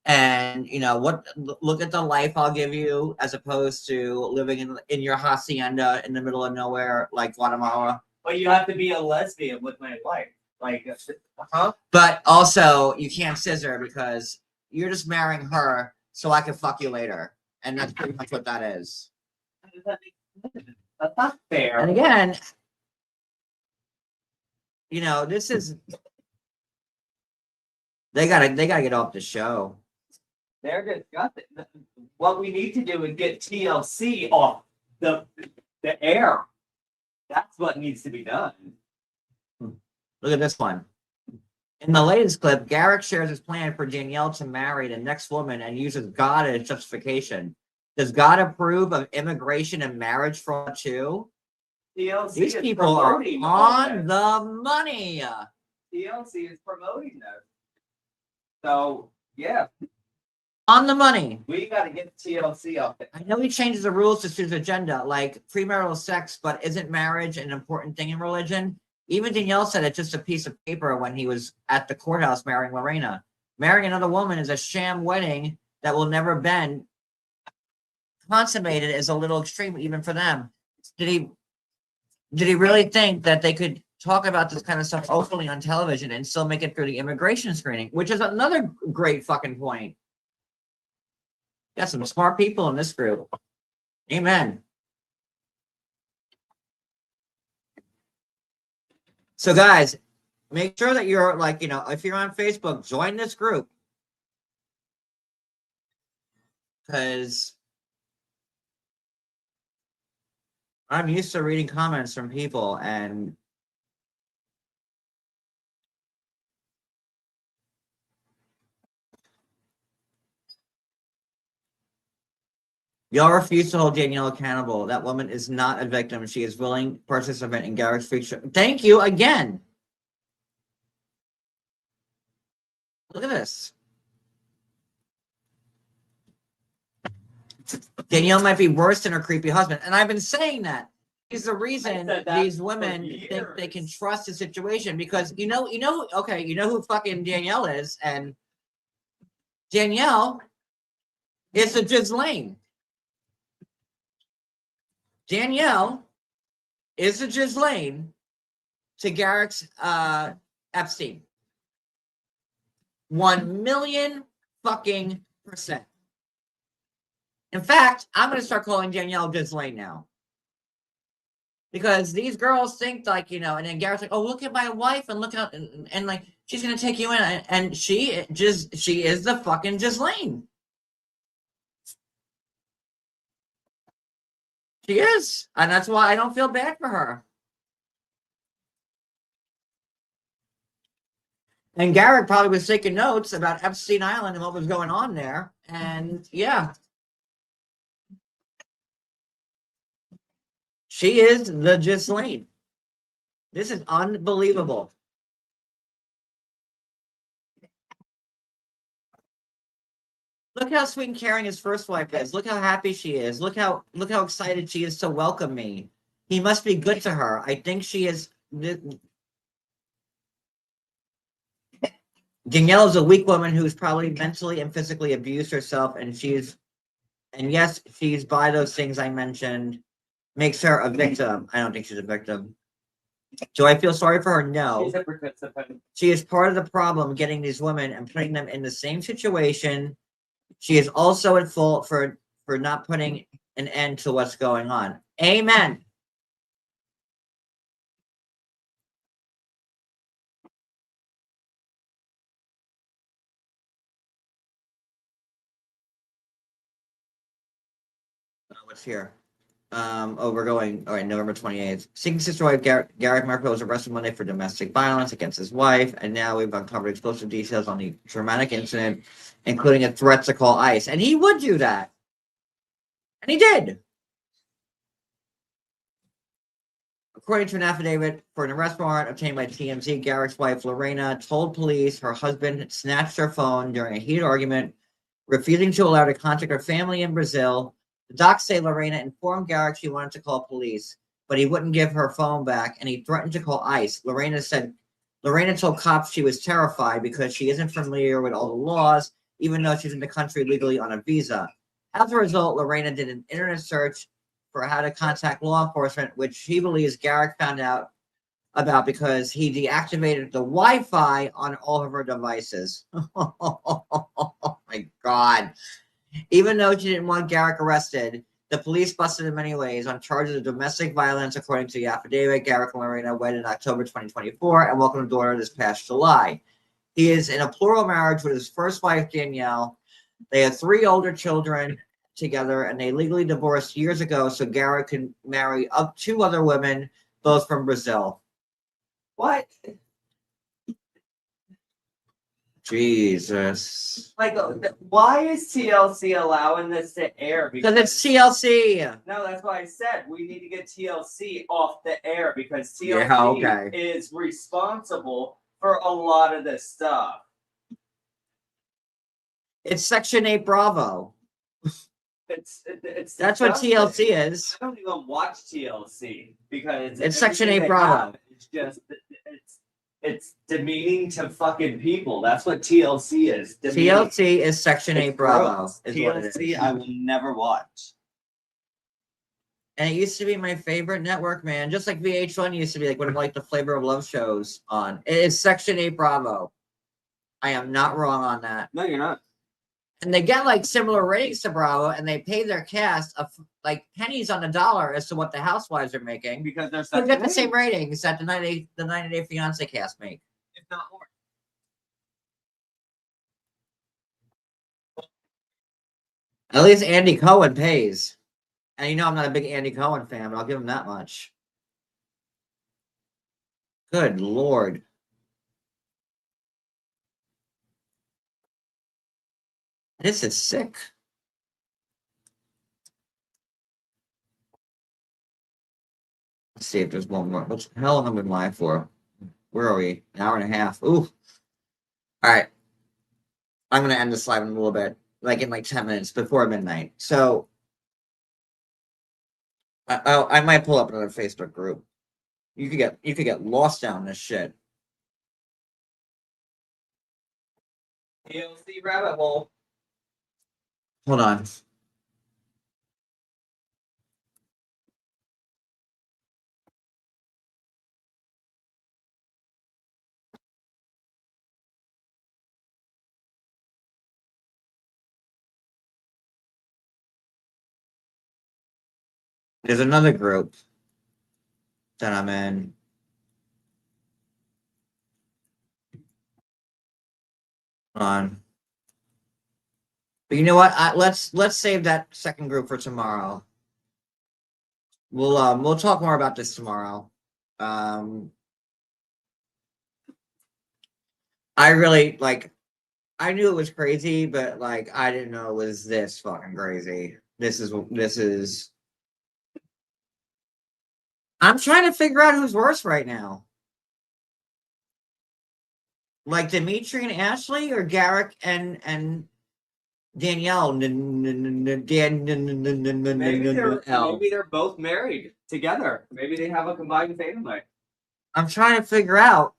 And you know what? Look at the life I'll give you, as opposed to living in your hacienda in the middle of nowhere like Guatemala. But you have to be a lesbian with my wife. Like, huh? But also, you can't scissor because you're just marrying her so I can fuck you later, and that's pretty much what that is. That's not fair. And again, you know, this is they gotta get off the show. They're disgusting. What we need to do is get TLC off the air. That's what needs to be done. Look at this one. In the latest clip, Garrick shares his plan for Danielle to marry the next woman and uses God as justification. Does God approve of immigration and marriage fraud too? TLC These is people are promoting all on this. the money. TLC is promoting this. So yeah, On the money. we got to get TLC off it. I know he changes the rules to suit his agenda, like premarital sex, but isn't marriage an important thing in religion? Even Danielle said it's just a piece of paper when he was at the courthouse marrying Lorena. Marrying another woman is a sham wedding that will never been consummated is a little extreme even for them. Did he really think that they could talk about this kind of stuff openly on television and still make it through the immigration screening? Which is another great fucking point. Got some smart people in this group. Amen. So guys, make sure that you're like, you know, if you're on Facebook, join this group. Because I'm used to reading comments from people and y'all refuse to hold Danielle accountable. That woman is not a victim. She is willing participant in Garrick's freak show. Thank you again. Look at this. Danielle might be worse than her creepy husband. And I've been saying that. Is the reason these women think they can trust the situation because you know, okay, you know who fucking Danielle is, and Danielle is a Ghislaine. Danielle is a Ghislaine to Garrick's Epstein. 1,000,000 fucking %. In fact, I'm going to start calling Danielle Ghislaine now. Because these girls think like, you know, and then Garrett's like, oh, look at my wife and look out and like she's going to take you in. And she is the fucking Ghislaine. She is. And that's why I don't feel bad for her. And Garrick probably was taking notes about Epstein Island and what was going on there. And yeah. She is the Ghislaine. This is unbelievable. Look how sweet and caring his first wife is. Look how happy she is. Look how excited she is to welcome me. He must be good to her. I think she is. Danielle is a weak woman who's probably mentally and physically abused herself, and yes, she's by those things I mentioned. Makes her a victim. I don't think she's a victim. Do I feel sorry for her? No. She's a participant. She is part of the problem getting these women and putting them in the same situation. She is also at fault for not putting an end to what's going on. Amen. What's here? We're going. All right, November 28th. Sinking sister wife Garrick Merrifield was arrested Monday for domestic violence against his wife, and now we've uncovered explosive details on the dramatic incident, including a threat to call ICE. And he would do that, and he did. According to an affidavit for an arrest warrant obtained by TMZ, Garrick's wife Lorena told police her husband snatched her phone during a heated argument, refusing to allow her to contact her family in Brazil. The docs say Lorena informed Garrick she wanted to call police, but he wouldn't give her phone back, and he threatened to call ICE. Lorena told cops she was terrified because she isn't familiar with all the laws, even though she's in the country legally on a visa. As a result, Lorena did an internet search for how to contact law enforcement, which she believes Garrick found out about because he deactivated the Wi-Fi on all of her devices. Oh my God. Even though she didn't want Garrick arrested, the police busted him anyways on charges of domestic violence, according to the affidavit. Garrick and Lorena wedded in October 2024 and welcomed a daughter this past July. He is in a plural marriage with his first wife, Danielle. They have 3 older children together, and they legally divorced years ago so Garrick can marry up 2 other women, both from Brazil. What? Jesus. Like, why is TLC allowing this to air? Because it's TLC. No, that's why I said we need to get TLC off the air because TLC Yeah, okay. is responsible for a lot of this stuff. It's Section 8 Bravo. It's That's what disgusting. TLC is. I don't even watch TLC because It's Section everything 8 they Bravo. have is just it's demeaning to fucking people. That's what TLC is. Demeaning. TLC is Section 8 Bravo. Gross. Is what it TLC, is. I will never watch. And it used to be my favorite network, man. Just like VH1 used to be like one of like the Flavor of Love shows on. It is Section 8 Bravo. I am not wrong on that. No, you're not. And they get like similar ratings to Bravo, and they pay their cast of like pennies on the dollar as to what the housewives are making. Because they're They get the same ratings that the 90 Day Fiance cast make, if not more. At least Andy Cohen pays. And you know I'm not a big Andy Cohen fan, but I'll give him that much. Good Lord. This is sick. Let's see if there's one more. What the hell have I been live for? Where are we? An hour and a half. Ooh. All right. I'm going to end this live in a little bit, like in like 10 minutes before midnight. So I might pull up another Facebook group. You could get lost down this shit. TLC rabbit hole. Hold on. There's another group that I'm in. Hold on. But you know what? Let's save that second group for tomorrow. We'll talk more about this tomorrow. I really like. I knew it was crazy, but like I didn't know it was this fucking crazy. This is. I'm trying to figure out who's worse right now. Like Dimitri and Ashley, or Garrick and Danielle. Maybe they're both married together. Maybe they have a combined family. I'm trying to figure out.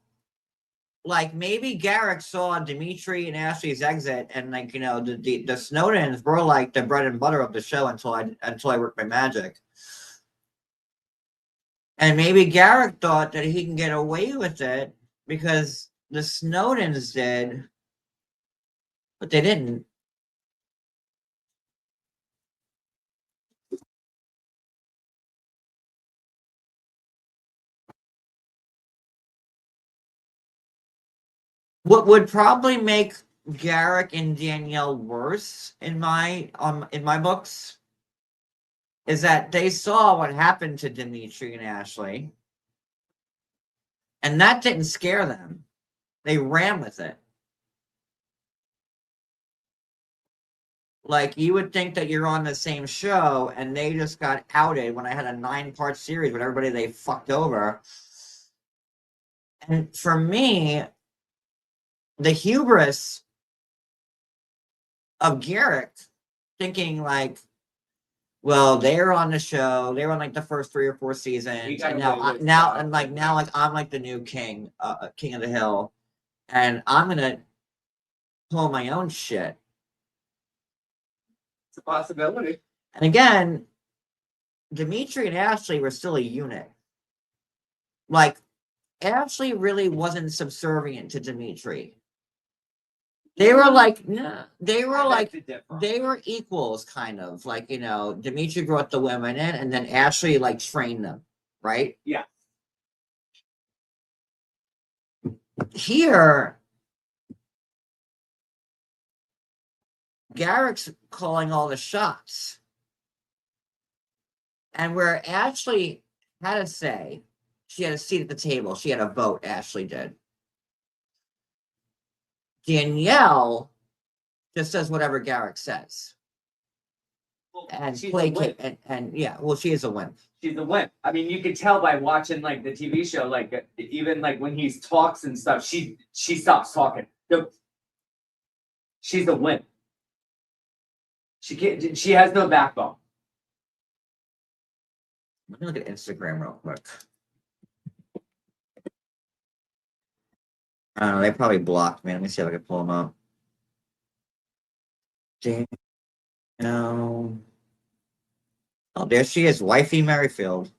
Like maybe Garrick saw Dimitri and Ashley's exit, and like you know the Snowdens were like the bread and butter of the show until I worked my magic. And maybe Garrick thought that he can get away with it because the Snowdens did, but they didn't. What would probably make Garrick and Danielle worse in my books is that they saw what happened to Dimitri and Ashley, and that didn't scare them. They ran with it. Like, you would think that you're on the same show, and they just got outed when I had a 9-part series with everybody they fucked over. And for me, the hubris of Garrick thinking like, well, they're on the show. They were on like the first 3 or 4 seasons, and now I'm like the new king, king of the hill, and I'm gonna pull my own shit. It's a possibility. And again, Dimitri and Ashley were still a unit. Like, Ashley really wasn't subservient to Dimitri. They were like, no, they were equals, kind of. Like, you know, Dimitri brought the women in, and then Ashley like trained them, right? Yeah. Here, Garrick's calling all the shots. And where Ashley had a say, she had a seat at the table. She had a vote, Ashley did. Danielle just does whatever Garrick says. And placate, and yeah, well, she is a wimp. She's a wimp. I mean, you could tell by watching like the TV show, like even like when he talks and stuff, she stops talking. She's a wimp. She has no backbone. Let me look at Instagram real quick. They probably blocked me. Let me see if I can pull them up. No. Oh, there she is, wifey Merrifield.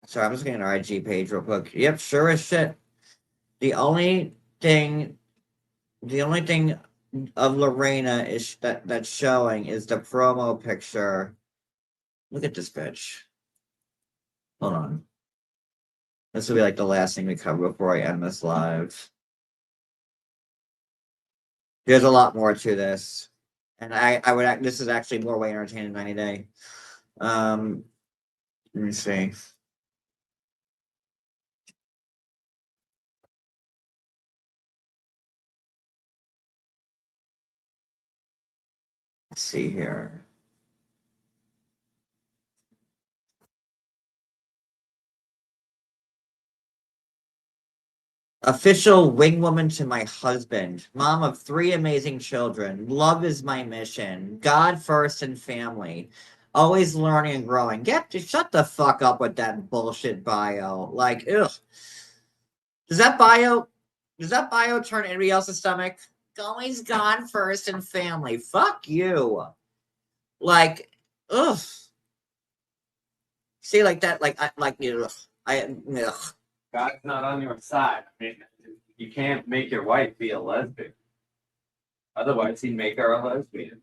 So I'm just getting our IG page real quick. Yep, sure as shit. The only thing of Lorena is that's showing is the promo picture. Look at this bitch. Hold on. This will be like the last thing we cover before I end this live. There's a lot more to this, and this is actually more way entertaining than 90 Day. Let me see. Let's see here. Official wing woman to my husband, mom of 3 amazing children. Love is my mission. God first and family. Always learning and growing. Shut the fuck up with that bullshit bio. Like, ugh. Does that bio turn anybody else's stomach? Always God first and family. Fuck you. Like, ugh. See, like that, ugh. God's not on your side. I mean, you can't make your wife be a lesbian. Otherwise, he'd make her a lesbian.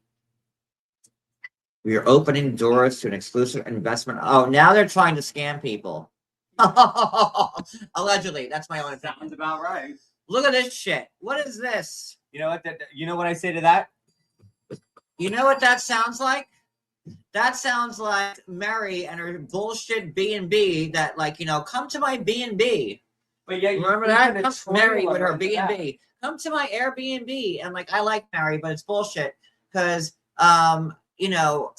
We are opening doors to an exclusive investment. Oh, now they're trying to scam people. Allegedly, that's my own opinion. Sounds about right. Look at this shit. What is this? You know what? You know what I say to that? You know what that sounds like? That sounds like Mary and her bullshit B&B that, like, you know, come to my B&B. But yeah, remember that? Mary with her B&B. Come to my Airbnb. And, like, I like Mary, but it's bullshit. Because, you know,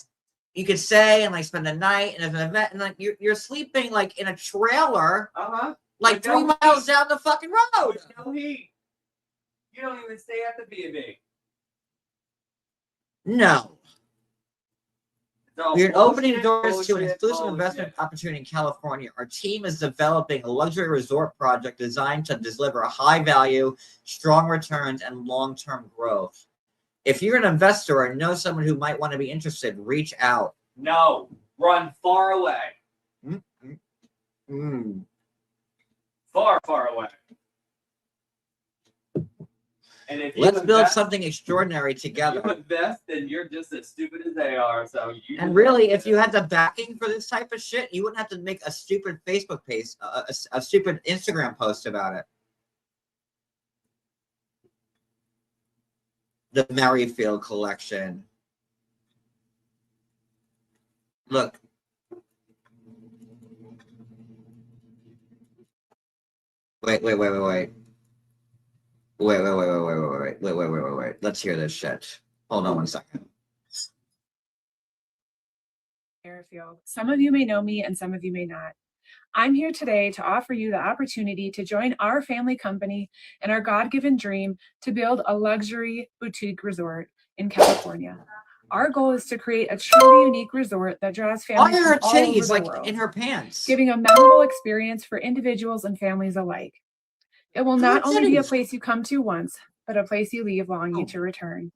you could stay and, like, spend the night and an event. And, like, you're sleeping, like, in a trailer. Uh-huh. Like, 3 miles down the fucking road. No heat. You don't even stay at the B&B. No. We're opening doors to an exclusive investment opportunity in California. Our team is developing a luxury resort project designed to deliver high value, strong returns, and long-term growth. If you're an investor or know someone who might want to be interested, reach out. No, run far away. Far, far away. And if let's build something extraordinary together. If you invest, then you're just as stupid as they are. So and really, if you had the backing for this type of shit, you wouldn't have to make a stupid Facebook page, a stupid Instagram post about it. The Merrifield collection. Look. Wait. Wait. Let's hear this shit. Hold on one second. Merrifield. Some of you may know me and some of you may not. I'm here today to offer you the opportunity to join our family company and our God-given dream to build a luxury boutique resort in California. Our goal is to create a truly unique resort that draws Why families are her from all over titties the like world, in her pants? giving a memorable experience for individuals and families alike. It will not only be a place you come to once, but a place you leave longing to return.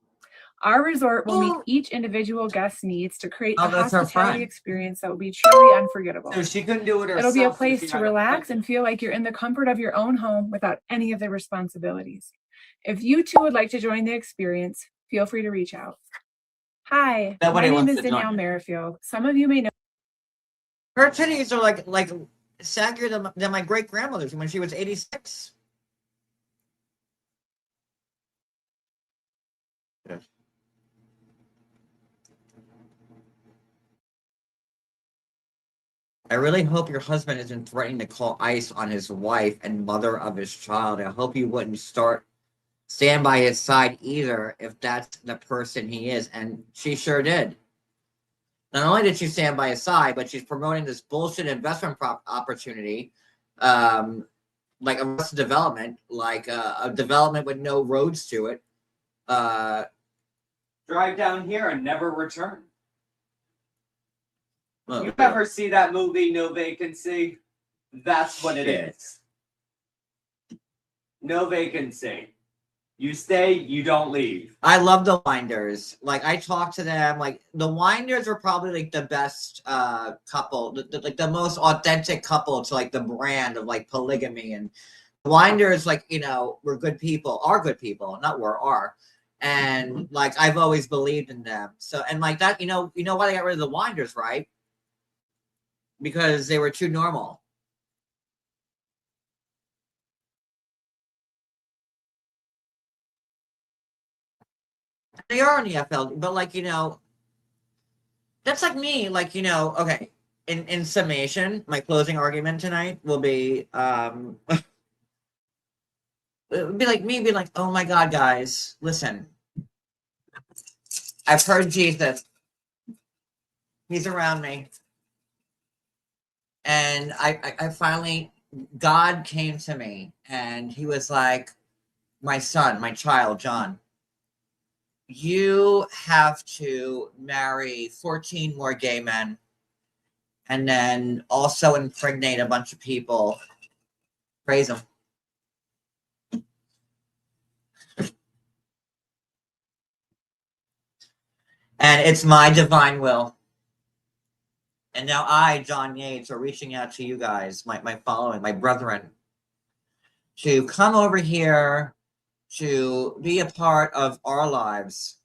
Our resort will meet each individual guest's needs to create a that's her hospitality friend. experience that will be truly unforgettable. So she couldn't do it herself. It'll be a so place she to had a relax friend. and feel like you're in the comfort of your own home without any of the responsibilities. If you too would like to join the experience, feel free to reach out. Hi, Nobody my name wants is to join Danielle you. Merrifield. Some of you may know. Her titties are like saggier than my great grandmother's when she was 86. I really hope your husband isn't threatening to call ICE on his wife and mother of his child. I hope you wouldn't stand by his side either if that's the person he is. And she sure did. Not only did she stand by his side, but she's promoting this bullshit investment opportunity, like Arrested Development, like a development with no roads to it. Drive down here and never return. Well, You ever see that movie, No Vacancy? That's what it is. No vacancy. You stay, you don't leave. I love the Winders. Like I talk to them. Like the Winders are probably like the best couple, like the most authentic couple to like the brand of like polygamy. And the Winders, like we're good people, are good people, not are. And like I've always believed in them. So and like that, you know why they got rid of the Winders, right? Because they were too normal. They are on the FL, but like that's like me. Like okay. In summation, my closing argument tonight will be it would be like me being like, oh my God, guys, listen. I've heard Jesus. He's around me. And I finally, God came to me and he was like, my son, my child, John, you have to marry 14 more gay men and then also impregnate a bunch of people. Praise him. And it's my divine will. And now I, John Yates, are reaching out to you guys, my following, my brethren, to come over here to be a part of our lives.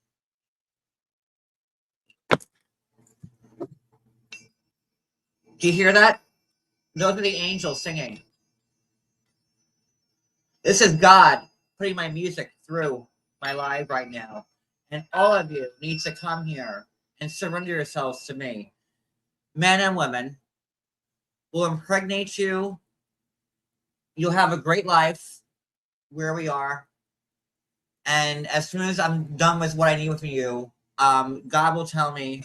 Do you hear that? Those are the angels singing. This is God putting my music through my live right now. And all of you need to come here and surrender yourselves to me. Men and women will impregnate you. You'll have a great life where we are. And as soon as I'm done with what I need with you, God will tell me,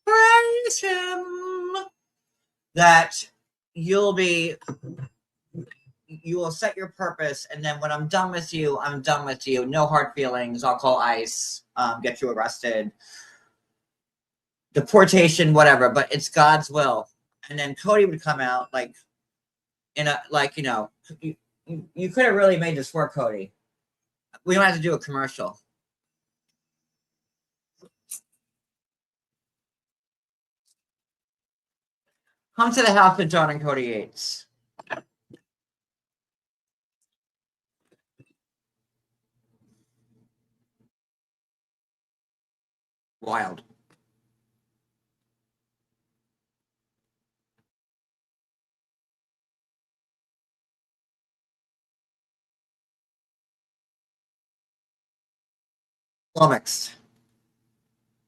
praise him, that you will set your purpose. And then when I'm done with you, I'm done with you. No hard feelings. I'll call ICE, get you arrested, deportation, whatever, but it's God's will. And then Cody would come out like you could have really made this work, Cody. We don't have to do a commercial. Come to the house with John and Cody Yates. Wild. Flummoxed.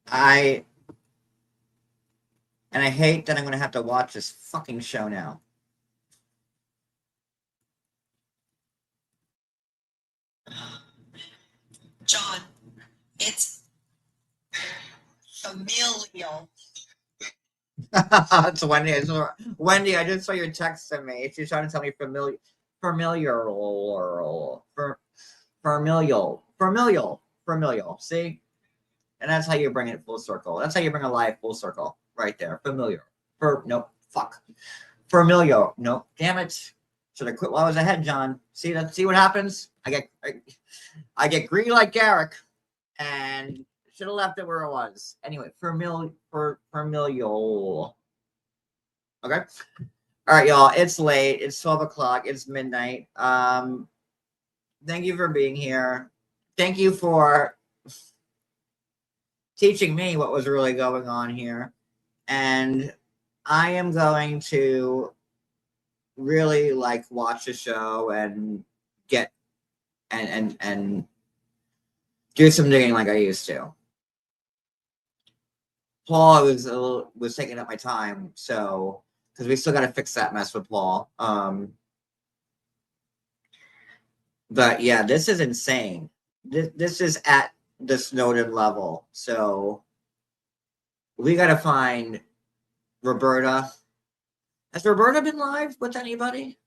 I hate that I'm going to have to watch this fucking show now. John, it's familial. It's Wendy. Wendy, I just saw your text to me. She's trying to tell me familial. See, and that's how you bring it full circle. That's how you bring a life full circle, right there. Familiar. Nope. Fuck. Familiar. Nope. Damn it. Should have quit while I was ahead, John. See that? See what happens? I get greedy like Garrick, and should have left it where it was. Anyway, familial. Okay. All right, y'all. It's late. It's 12 o'clock. It's midnight. Thank you for being here. Thank you for teaching me what was really going on here. And I am going to really like watch the show and get and do some digging like I used to. Paul was taking up my time, so because we still got to fix that mess with Paul. But yeah, this is insane. This is at the Snowden level. So we got to find Roberta. Has Roberta been live with anybody?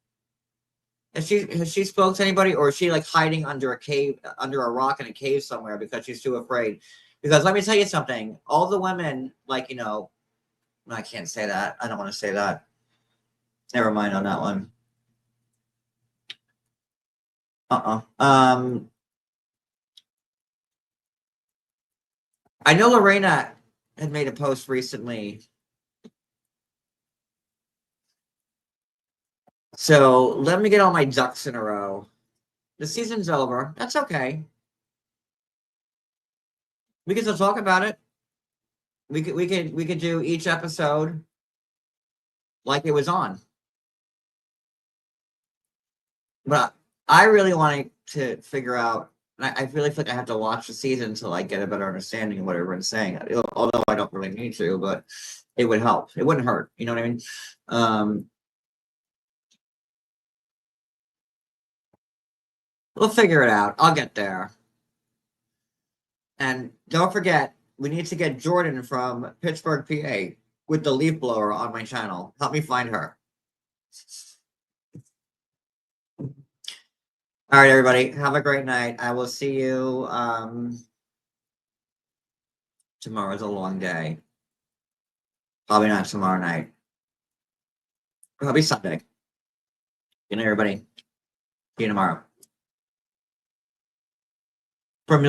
Has she spoke to anybody, or is she like hiding under a cave, under a rock in a cave somewhere because she's too afraid? Because let me tell you something. All the women, like, you know, I can't say that. I don't want to say that. Never mind on that one. I know Lorena had made a post recently. So let me get all my ducks in a row. The season's over. That's okay. We can still talk about it. We could do each episode like it was on. But I really wanted to figure out, and I really feel like I have to watch the season to like get a better understanding of what everyone's saying. Although I don't really need to, but it would help. It wouldn't hurt. You know what I mean? We'll figure it out. I'll get there. And don't forget, we need to get Jordan from Pittsburgh, PA, with the leaf blower on my channel. Help me find her. All right, everybody. Have a great night. I will see you. Tomorrow's a long day. Probably not tomorrow night. Probably Sunday. Good night, everybody. See you tomorrow. From